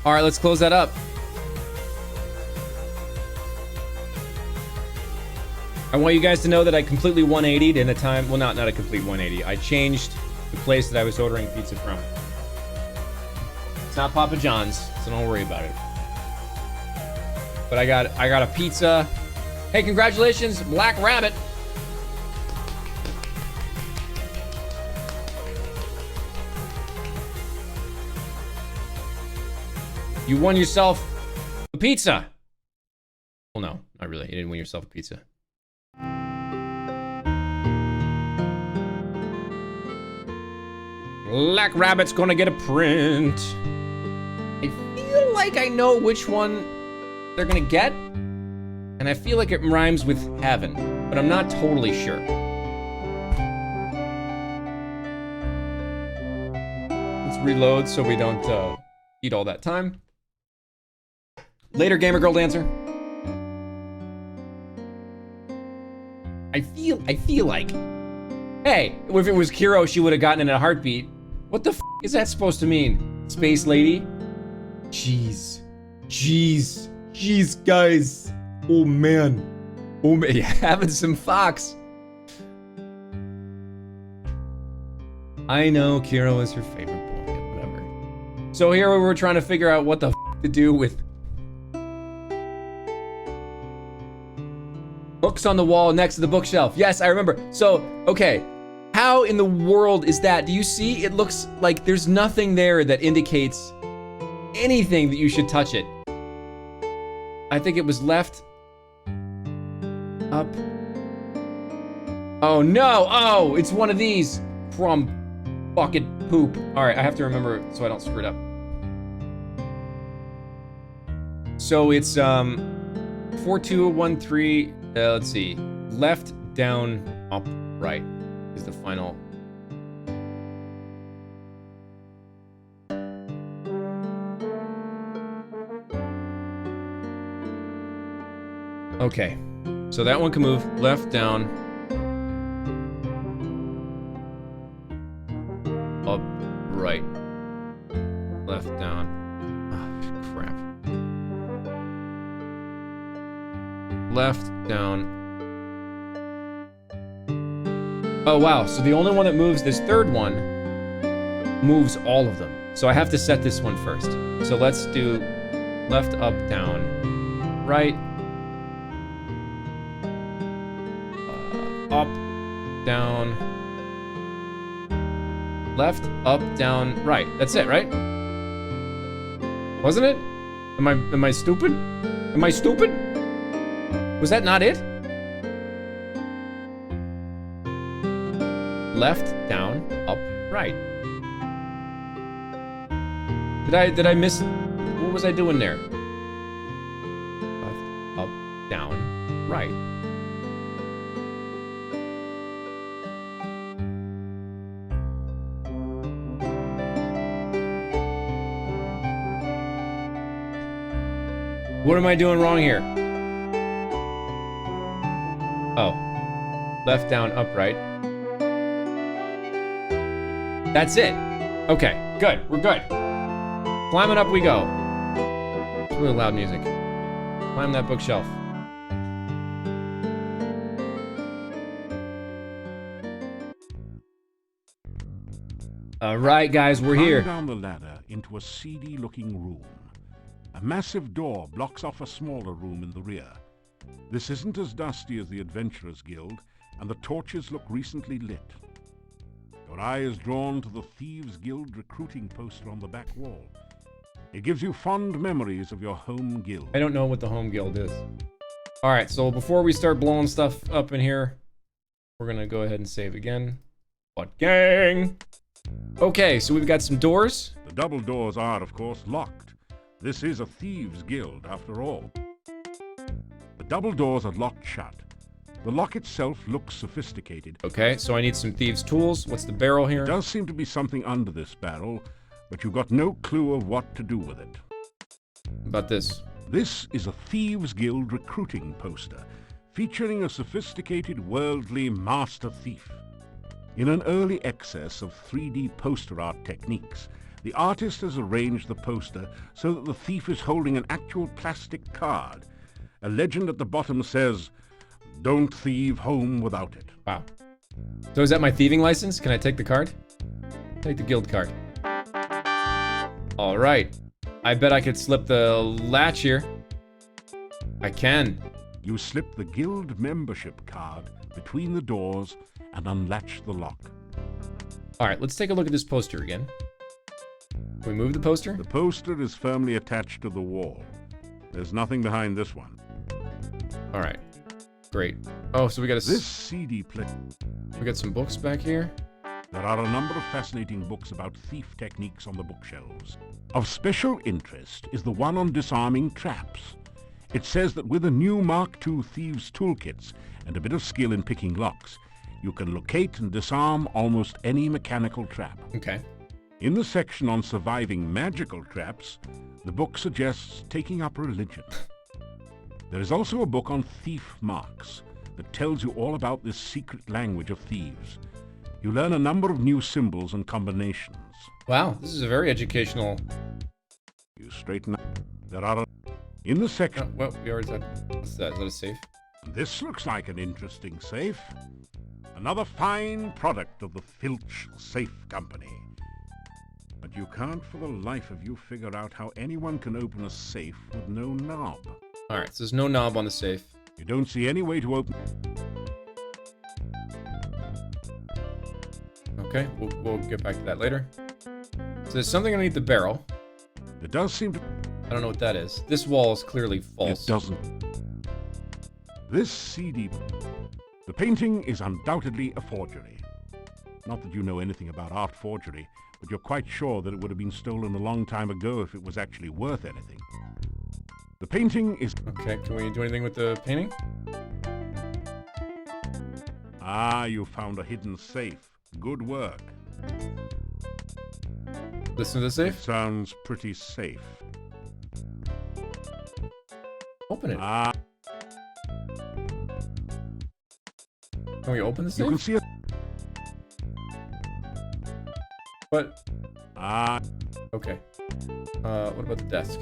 All right, let's close that up. I want you guys to know that I completely 180'd in a time. Well, not a complete 180. I changed the place that I was ordering pizza from. It's not Papa John's, so don't worry about it. But I got a pizza. Hey, congratulations, Black Rabbit. You won yourself a pizza. Well, no, not really. You didn't win yourself a pizza. Black Rabbit's gonna get a print. I feel like I know which one they're gonna get. And I feel like it rhymes with heaven, but I'm not totally sure. Let's reload so we don't eat all that time. Later, gamer girl dancer. I feel like, hey, if it was Kiro, she would have gotten it in a heartbeat. What the f is that supposed to mean? Space lady? Jeez, guys. Oh man, yeah, having some fox. I know Kiro is her favorite boy, whatever. So here we were trying to figure out what the f to do with books on the wall next to the bookshelf. Yes, I remember. So, okay. How in the world is that? Do you see? It looks like there's nothing there that indicates anything that you should touch it. I think it was left. Up. Oh no! Oh, it's one of these. Crumb. Bucket poop. Alright, I have to remember so I don't screw it up. So it's 4213. Let's see. Left, down, up, right is the final. Okay. So that one can move left, down, up, right, left, down. Ah, crap. Left, down. Oh, wow. So the only one that moves, this third one, moves all of them. So I have to set this one first. So let's do left, up, down, right, up, down, left, up, down, right. That's it, right? Wasn't it? Am I stupid? Am I stupid? Was that not it? Left, down, up, right. Did I miss? What was I doing there? Left, up, down, right. What am I doing wrong here? Oh. Left, down, up, right. That's it. Okay, good. We're good. Climbing up we go. It's really loud music. Climb that bookshelf. All right, guys, we're here. Climb down the ladder into a seedy-looking room. A massive door blocks off a smaller room in the rear. This isn't as dusty as the Adventurers Guild, and the torches look recently lit. Your eye is drawn to the Thieves Guild recruiting poster on the back wall. It gives you fond memories of your home guild. I don't know what the home guild is. All right, so before we start blowing stuff up in here, we're gonna go ahead and save again. What gang? Okay, so we've got some doors. The double doors are, of course, locked. This is a Thieves Guild, after all. The double doors are locked shut. The lock itself looks sophisticated. Okay, so I need some thieves' tools. What's the barrel here? There does seem to be something under this barrel, but you've got no clue of what to do with it. About this? This is a Thieves Guild recruiting poster, featuring a sophisticated worldly master thief. In an early excess of 3D poster art techniques, The artist has arranged the poster so that the thief is holding an actual plastic card. A legend at the bottom says, "Don't thieve home without it." Wow. So is that my thieving license? Can I take the card? Take the guild card. All right. I bet I could slip the latch here. I can. You slip the guild membership card between the doors and unlatch the lock. All right, let's take a look at this poster again. Can we move the poster? The poster is firmly attached to the wall. There's nothing behind this one. All right. Great. Oh, so we got This CD player. We got some books back here. There are a number of fascinating books about thief techniques on the bookshelves. Of special interest is the one on disarming traps. It says that with a new Mark II thieves' toolkits and a bit of skill in picking locks, you can locate and disarm almost any mechanical trap. Okay. In the section on surviving magical traps, the book suggests taking up religion. There is also a book on thief marks that tells you all about this secret language of thieves. You learn a number of new symbols and combinations. Wow, this is a very educational. You straighten up. There are in the section. Oh, well, we already said. What's that? Is that a safe? This looks like an interesting safe. Another fine product of the Filch Safe Company. But you can't for the life of you figure out how anyone can open a safe with no knob. All right, so there's no knob on the safe. You don't see any way to open. Okay, we'll get back to that later. So there's something underneath the barrel. It does seem to. I don't know what that is. This wall is clearly false. It doesn't. This CD. The painting is undoubtedly a forgery. Not that you know anything about art forgery, but you're quite sure that it would have been stolen a long time ago if it was actually worth anything. The painting is... Okay, can we do anything with the painting? Ah, you found a hidden safe. Good work. Listen to the safe? It sounds pretty safe. Open it. Ah. Can we open the safe? You can see it. What? Ah. Okay. What about the desk?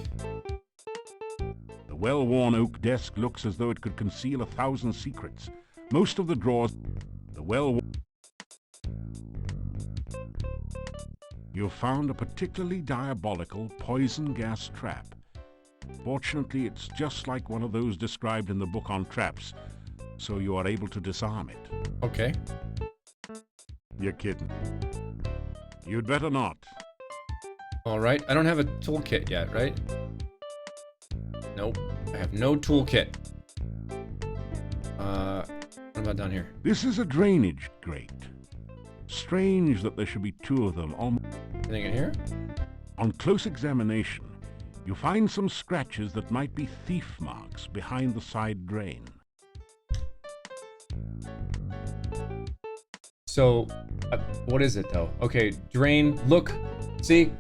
The well-worn oak desk looks as though it could conceal 1,000 secrets. Most of the drawers... The well-worn... You found a particularly diabolical poison gas trap. Fortunately, it's just like one of those described in the book on traps, so you are able to disarm it. Okay. You're kidding. You'd better not. All right. I don't have a toolkit yet, right? Nope. I have no toolkit. What about down here? This is a drainage grate. Strange that there should be two of them. Anything in here? On close examination, you find some scratches that might be thief marks behind the side drain. So, what is it though? Okay, drain. Look. See?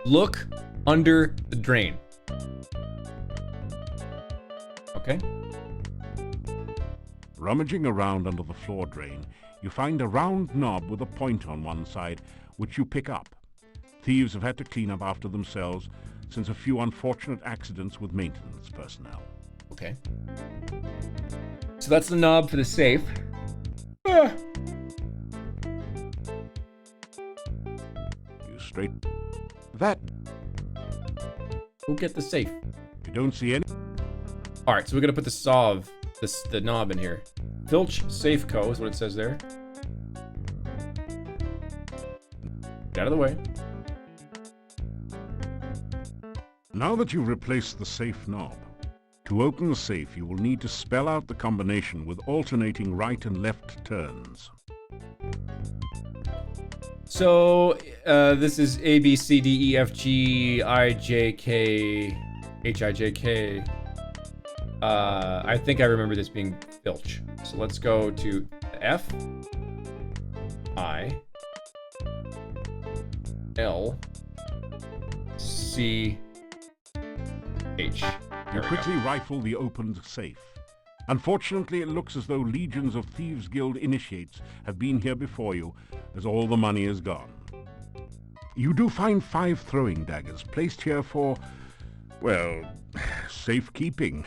Look under the drain. Okay. Rummaging around under the floor drain, you find a round knob with a point on one side, which you pick up. Thieves have had to clean up after themselves since a few unfortunate accidents with maintenance personnel. Okay. So that's the knob for the safe. Ah. You straight... That... We'll get the safe. You don't see any... Alright, so we're gonna put the knob in here. Filch Safe Co. is what it says there. Get out of the way. Now that you've replaced the safe knob, to open the safe you will need to spell out the combination with alternating right and left turns. So, this is A, B, C, D, E, F, G, I, J, K, H, I, J, K. I think I remember this being Filch. So let's go to F, I, L, C, H. You quickly rifle the opened safe. Unfortunately, it looks as though legions of Thieves' Guild initiates have been here before you, as all the money is gone. You do find 5 throwing daggers placed here for, well, safekeeping.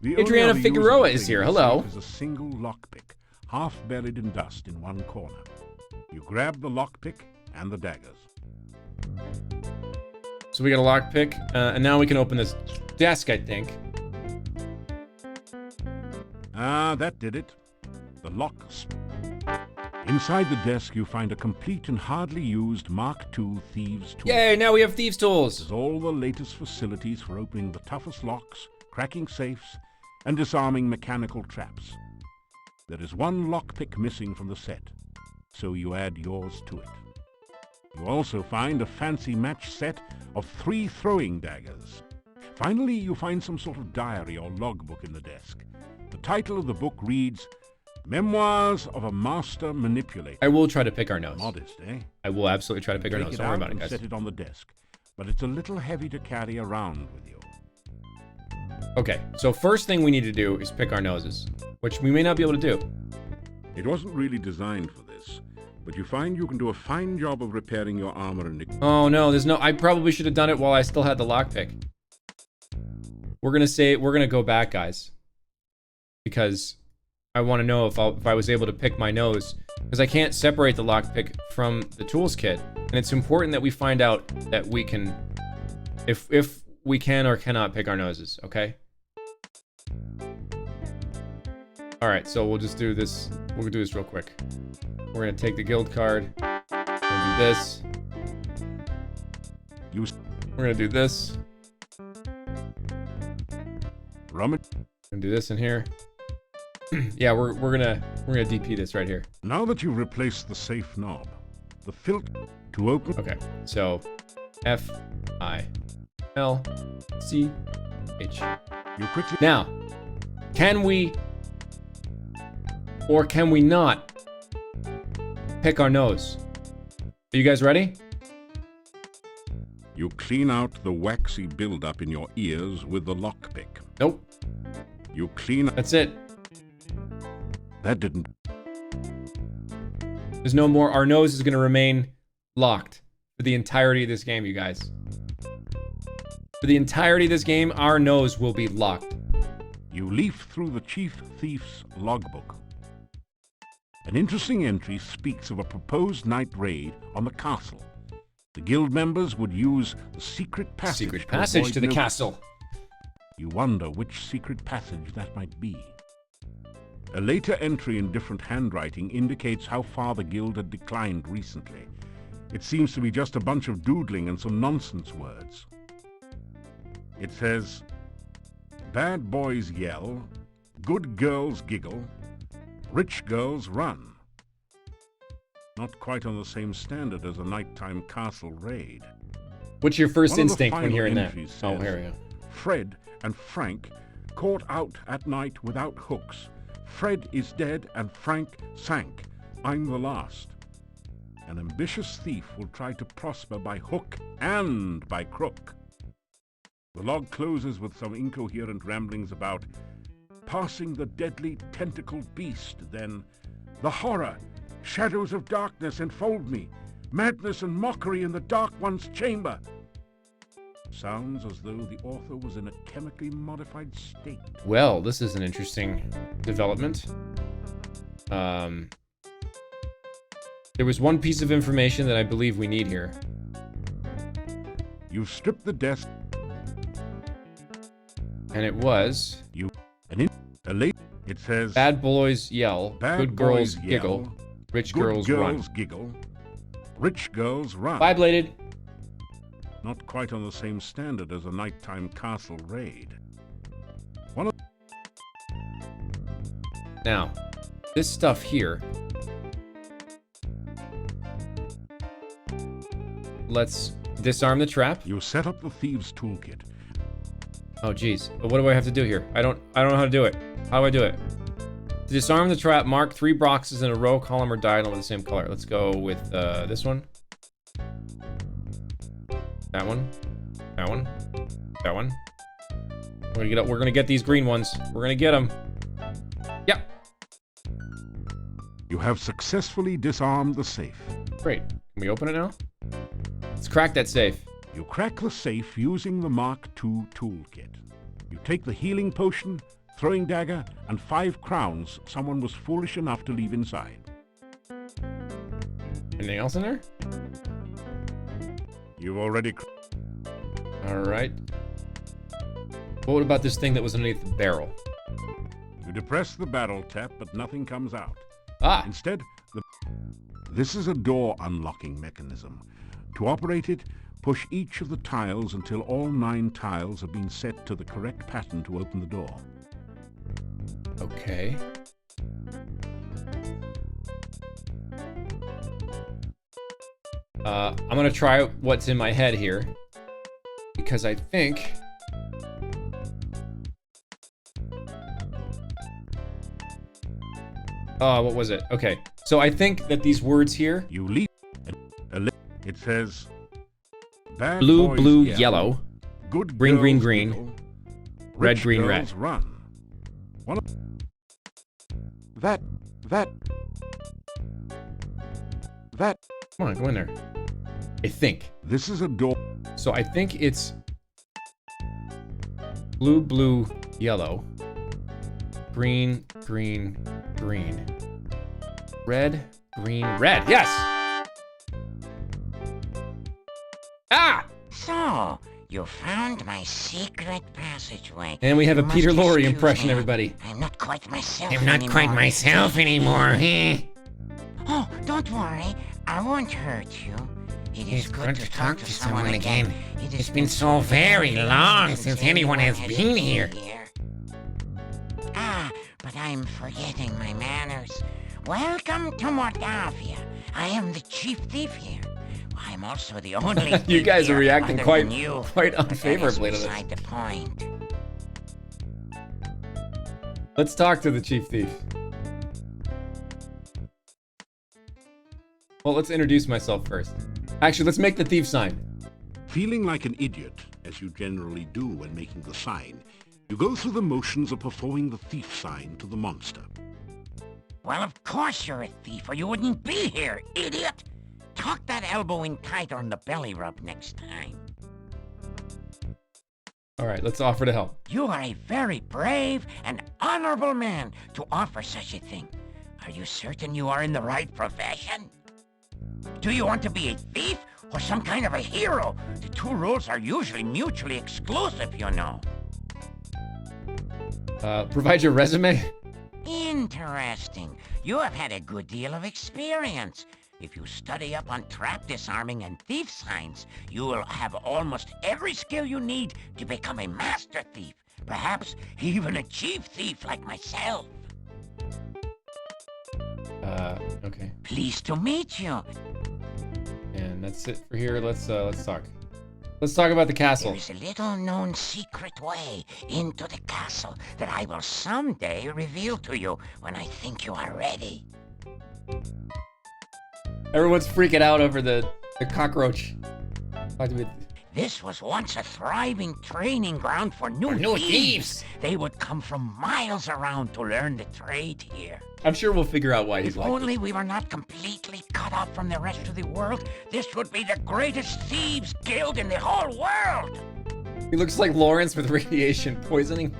The only Adriana other use of Figueroa the is thing here. in Hello. safe is a single lockpick, half buried in dust in one corner. You grab the lockpick and the daggers. So we got a lockpick, and now we can open this desk, I think. Ah, that did it. The lock. Inside the desk, you find a complete and hardly used Mark II thieves' tool. Yay, now we have thieves' tools. There's all the latest facilities for opening the toughest locks, cracking safes, and disarming mechanical traps. There is one lockpick missing from the set, so you add yours to it. You also find a fancy match set of 3 throwing daggers. Finally, you find some sort of diary or logbook in the desk. The title of the book reads, Memoirs of a Master Manipulator. I will try to pick our nose. Modest, eh? I will absolutely try to pick our Take nose. it Don't worry out about it, and guys. set it on the desk, but it's a little heavy to carry around with you. Okay, so first thing we need to do is pick our noses, which we may not be able to do. It wasn't really designed for this, but you find you can do a fine job of repairing your armor and... Oh no, there's no... I probably should have done it while I still had the lockpick. We're gonna go back, guys. Because I want to know if I was able to pick my nose. Because I can't separate the lockpick from the tools kit. And it's important that we find out that we can... If we can or cannot pick our noses, okay? Alright, so we'll just do this. We'll do this real quick. We're gonna take the guild card. We're gonna do this. We're gonna do this. Rummage. Gonna do this in here. Yeah, we're gonna DP this right here. Now that you've replaced the safe knob, the filter to open... Okay, so F-I-L-C-H. You quickly... Now, can we or can we not pick our nose? Are you guys ready? You clean out the waxy buildup in your ears with the lockpick. Nope. You clean... That's it. That didn't... There's no more. Our nose is going to remain locked for the entirety of this game, you guys. For the entirety of this game, our nose will be locked. You leaf through the chief thief's logbook. An interesting entry speaks of a proposed night raid on the castle. The guild members would use the secret passage. Secret passage to the castle. You wonder which secret passage that might be. A later entry in different handwriting indicates how far the guild had declined recently. It seems to be just a bunch of doodling and some nonsense words. It says, bad boys yell, good girls giggle, rich girls run. Not quite on the same standard as a nighttime castle raid. What's your first One of the instinct when final hearing that? entries Oh, says, here we go. Fred and Frank caught out at night without hooks. Fred is dead and Frank sank. I'm the last. An ambitious thief will try to prosper by hook and by crook. The log closes with some incoherent ramblings about passing the deadly tentacled beast, then the horror, shadows of darkness enfold me, madness and mockery in the dark one's chamber. Sounds as though the author was in a chemically modified state. Well, this is an interesting development. There was one piece of information that I believe we need here. You've stripped the desk. And it was... It says... Bad boys yell, Bad good girls boys giggle, yell, rich good girls run. Giggle, rich girls run. Five-bladed. Not quite on the same standard as a nighttime castle raid. Now, this stuff here. Let's disarm the trap. You set up the thieves' toolkit. Oh, geez. But what do I have to do here? I don't know how to do it. How do I do it? To disarm the trap, mark 3 boxes in a row, column, or diagonal with the same color. Let's go with this one. That one. That one. That one. We're gonna get these green ones. We're gonna get them. Yep. You have successfully disarmed the safe. Great. Can we open it now? Let's crack that safe. You crack the safe using the Mark II toolkit. You take the healing potion, throwing dagger, and 5 crowns someone was foolish enough to leave inside. Anything else in there? You've already... Alright. What about this thing that was underneath the barrel? You depress the barrel tap, but nothing comes out. Ah! Instead, this is a door unlocking mechanism. To operate it, push each of the tiles until all 9 tiles have been set to the correct pattern to open the door. Okay. I'm gonna try what's in my head here. Because I think... what was it? Okay. So I think that these words here... You leap. It says... Bad blue, boys blue, yellow. Good green, green, girls green. giggle, Red, rich green, girls red. Run. One of... That... Come on, go in there. I think. This is a door... So I think it's... blue, blue, yellow. Green, green, green. Red, green, red. Yes! Ah! So, you found my secret passageway. And we have a You Peter must Lorre excuse impression, me. everybody. I'm not quite myself I'm not quite myself anymore, eh? Oh, don't worry. I won't hurt you. It is good to talk to someone again. It's been so very long since anyone has been here. Ah, but I'm forgetting my manners. Welcome to Mordavia. I am the chief thief here. I'm also the only thief You guys are here reacting other quite than you. quite But that is unfavorably to this. beside the point. Let's talk to the chief thief. Well, let's introduce myself first. Actually, let's make the thief sign. Feeling like an idiot, as you generally do when making the sign, you go through the motions of performing the thief sign to the monster. Well, of course you're a thief, or you wouldn't be here, idiot. Tuck that elbow in tighter on the belly rub next time. All right, let's offer to help. You are a very brave and honorable man to offer such a thing. Are you certain you are in the right profession? Do you want to be a thief or some kind of a hero? The 2 roles are usually mutually exclusive, you know. Provide your resume. Interesting. You have had a good deal of experience. If you study up on trap disarming and thief signs, you will have almost every skill you need to become a master thief. Perhaps even a chief thief like myself. Okay. Pleased to meet you. And that's it for here. Let's talk. Let's talk about the castle. There is a little-known secret way into the castle that I will someday reveal to you when I think you are ready. Everyone's freaking out over the cockroach. Talk to me. This was once a thriving training ground for new thieves. They would come from miles around to learn the trade here. I'm sure we'll figure out why he's If like only we were not completely cut off from the rest of the world, this would be the greatest thieves guild in the whole world. this. He looks like Lawrence with radiation poisoning.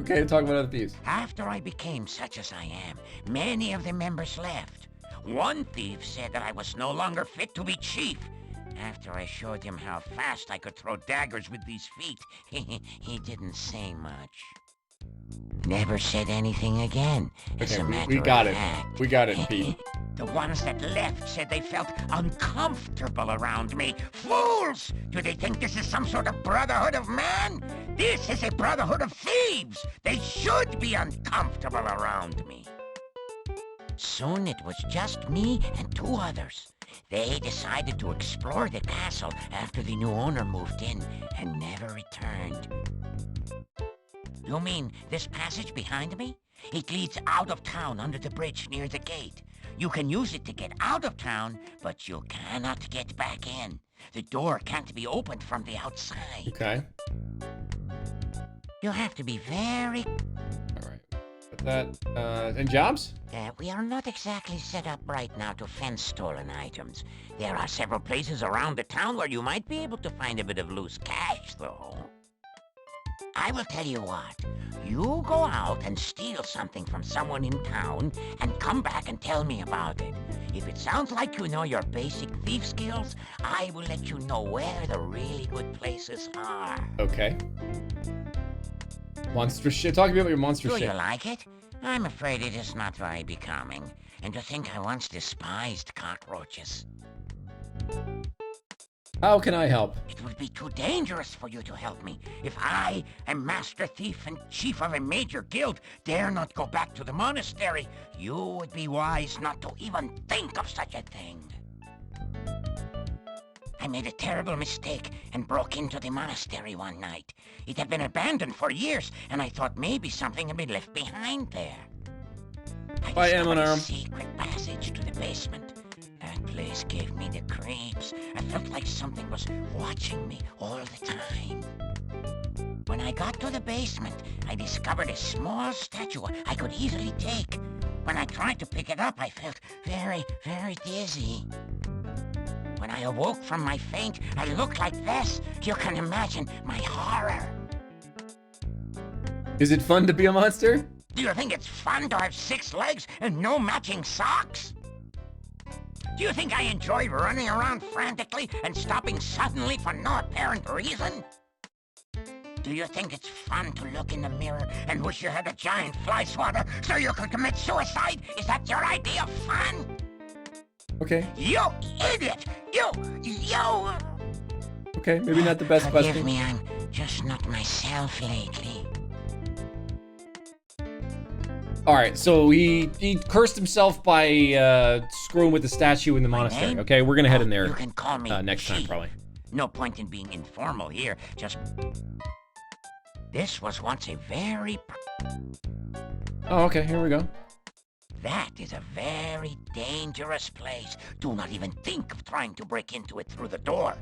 Okay, to talk about other thieves. After I became such as I am, many of the members left. One thief said that I was no longer fit to be chief. After I showed him how fast I could throw daggers with these feet, he didn't say much. Never said anything again. As Okay, a matter we got of it. fact. We got it, Pete. The ones that left said they felt uncomfortable around me. Fools! Do they think this is some sort of brotherhood of man? This is a brotherhood of thieves! They should be uncomfortable around me. Soon it was just me and 2 others. They decided to explore the castle after the new owner moved in and never returned. You mean this passage behind me? It leads out of town under the bridge near the gate. You can use it to get out of town, but you cannot get back in. The door can't be opened from the outside. Okay. You have to be very... All right. Put that, and jobs? We are not exactly set up right now to fence stolen items. There are several places around the town where you might be able to find a bit of loose cash, though. I will tell you what. You go out and steal something from someone in town and come back and tell me about it. If it sounds like you know your basic thief skills, I will let you know where the really good places are. Okay. Monster shit. Talk to me about your monster Do shit. you like it? I'm afraid it is not very becoming. And to think I once despised cockroaches. How can I help? It would be too dangerous for you to help me. If I, a master thief and chief of a major guild, dare not go back to the monastery, you would be wise not to even think of such a thing. I made a terrible mistake and broke into the monastery one night. It had been abandoned for years, and I thought maybe something had been left behind there. I discovered a secret passage to the basement. That place gave me the creeps. I felt like something was watching me all the time. When I got to the basement, I discovered a small statue I could easily take. When I tried to pick it up, I felt very, very dizzy. When I awoke from my faint, I looked like this. You can imagine my horror. Is it fun to be a monster? Do you think it's fun to have 6 legs and no matching socks? Do you think I enjoy running around frantically and stopping suddenly for no apparent reason? Do you think it's fun to look in the mirror and wish you had a giant fly swatter so you could commit suicide? Is that your idea of fun? Okay. You idiot! You! Okay, maybe not the best Forgive question. me, I'm just not myself lately. Alright, so he cursed himself by screwing with the statue in the monastery. name? Okay, we're gonna head in there You can call me next time, She. probably. No point in being informal here, just... This was once a very... Oh, okay, here we go. That is a very dangerous place. Do not even think of trying to break into it through the door.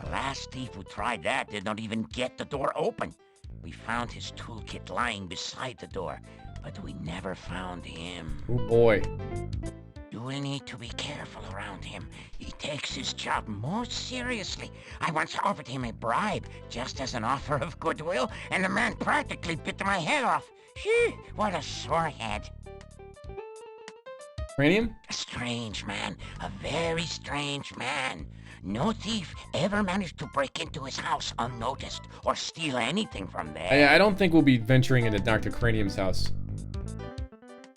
The last thief who tried that did not even get the door open. We found his toolkit lying beside the door, but we never found him. Oh boy. You will need to be careful around him. He takes his job most seriously. I once offered him a bribe, just as an offer of goodwill, and the man practically bit my head off. Phew, what a sore head. Cranium? A strange man, a very strange man. No thief ever managed to break into his house unnoticed or steal anything from there. I don't think we'll be venturing into Dr. Cranium's house.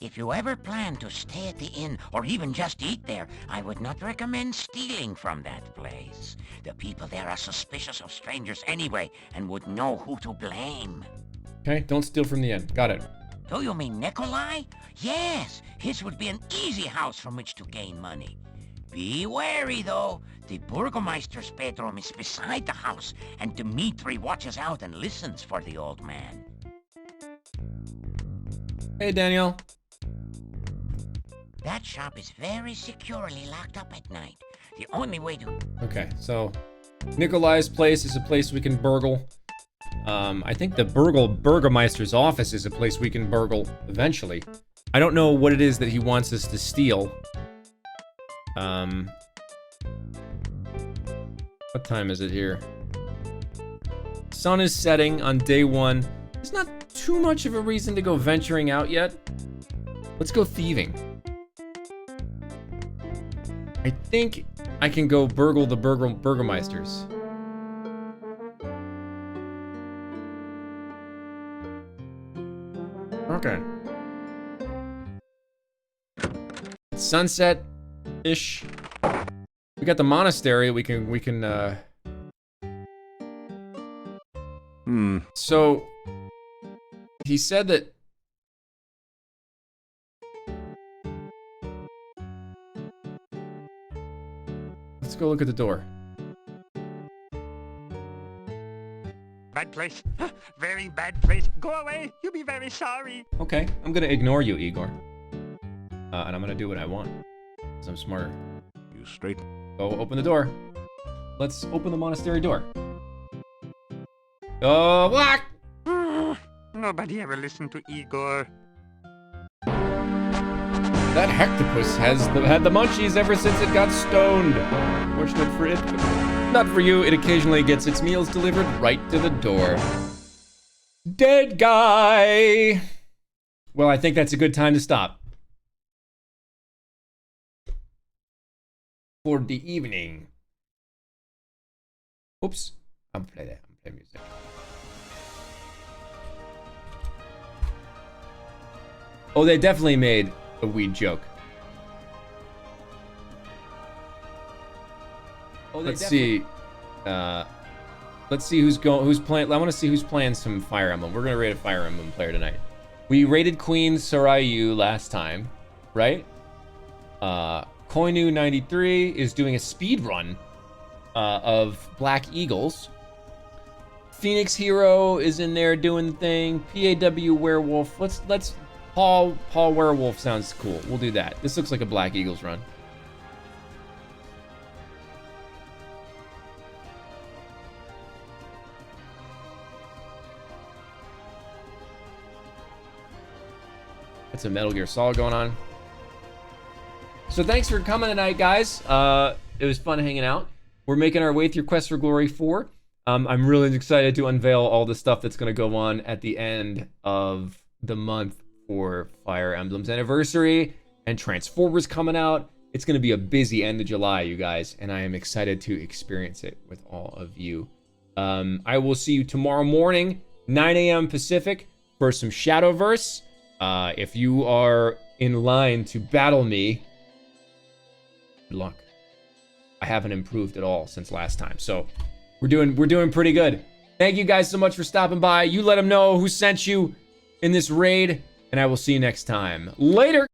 If you ever plan to stay at the inn or even just eat there, I would not recommend stealing from that place. The people there are suspicious of strangers anyway and would know who to blame. Okay, don't steal from the inn. Got it. Do you mean Nikolai? Yes, his would be an easy house from which to gain money. Be wary, though. The Burgomeister's bedroom is beside the house, and Dmitri watches out and listens for the old man. Hey, Daniel. That shop is very securely locked up at night. The only way to... Okay, so Nikolai's place is a place we can burgle. I think the Burgomeister's office is a place we can burgle eventually. I don't know what it is that he wants us to steal. What time is it here? Sun is setting on day 1. There's not too much of a reason to go venturing out yet. Let's go thieving. I think I can go burgle the Burgomeisters. Okay. Sunset-ish. We got the monastery. We can. So he said that. Let's go look at the door. Bad place. Very bad place. Go away. You'll be very sorry. Okay, I'm gonna ignore you, Igor. And I'm gonna do what I want. Because I'm smarter. You straight. Go open the door. Let's open the monastery door. Go, lock! Nobody ever listened to Igor. That hectopus has had the munchies ever since it got stoned. Fortunate for it, but not for you. It occasionally gets its meals delivered right to the door. Dead guy. Well, I think that's a good time to stop. For the evening. Oops. I'm gonna play that. I'm gonna play music. Oh, they definitely made a weed joke. Oh, let's see. Let's see who's playing. I want to see who's playing some Fire Emblem. We're gonna rate a Fire Emblem player tonight. We rated Queen Sarayu last time, right? Koinu93 is doing a speed run of Black Eagles. Phoenix Hero is in there doing the thing. PAW Werewolf. Let's Paul Werewolf sounds cool. We'll do that. This looks like a Black Eagles run. Got some Metal Gear Solid going on. So thanks for coming tonight, guys. It was fun hanging out. We're making our way through Quest for Glory 4. I'm really excited to unveil all the stuff that's going to go on at the end of the month for Fire Emblem's anniversary and Transformers coming out. It's going to be a busy end of July, you guys, and I am excited to experience it with all of you. I will see you tomorrow morning, 9 a.m. Pacific, for some Shadowverse. If you are in line to battle me, good luck. I haven't improved at all since last time, so we're doing pretty good. Thank you guys so much for stopping by. You let them know who sent you in this raid, and I will see you next time. Later.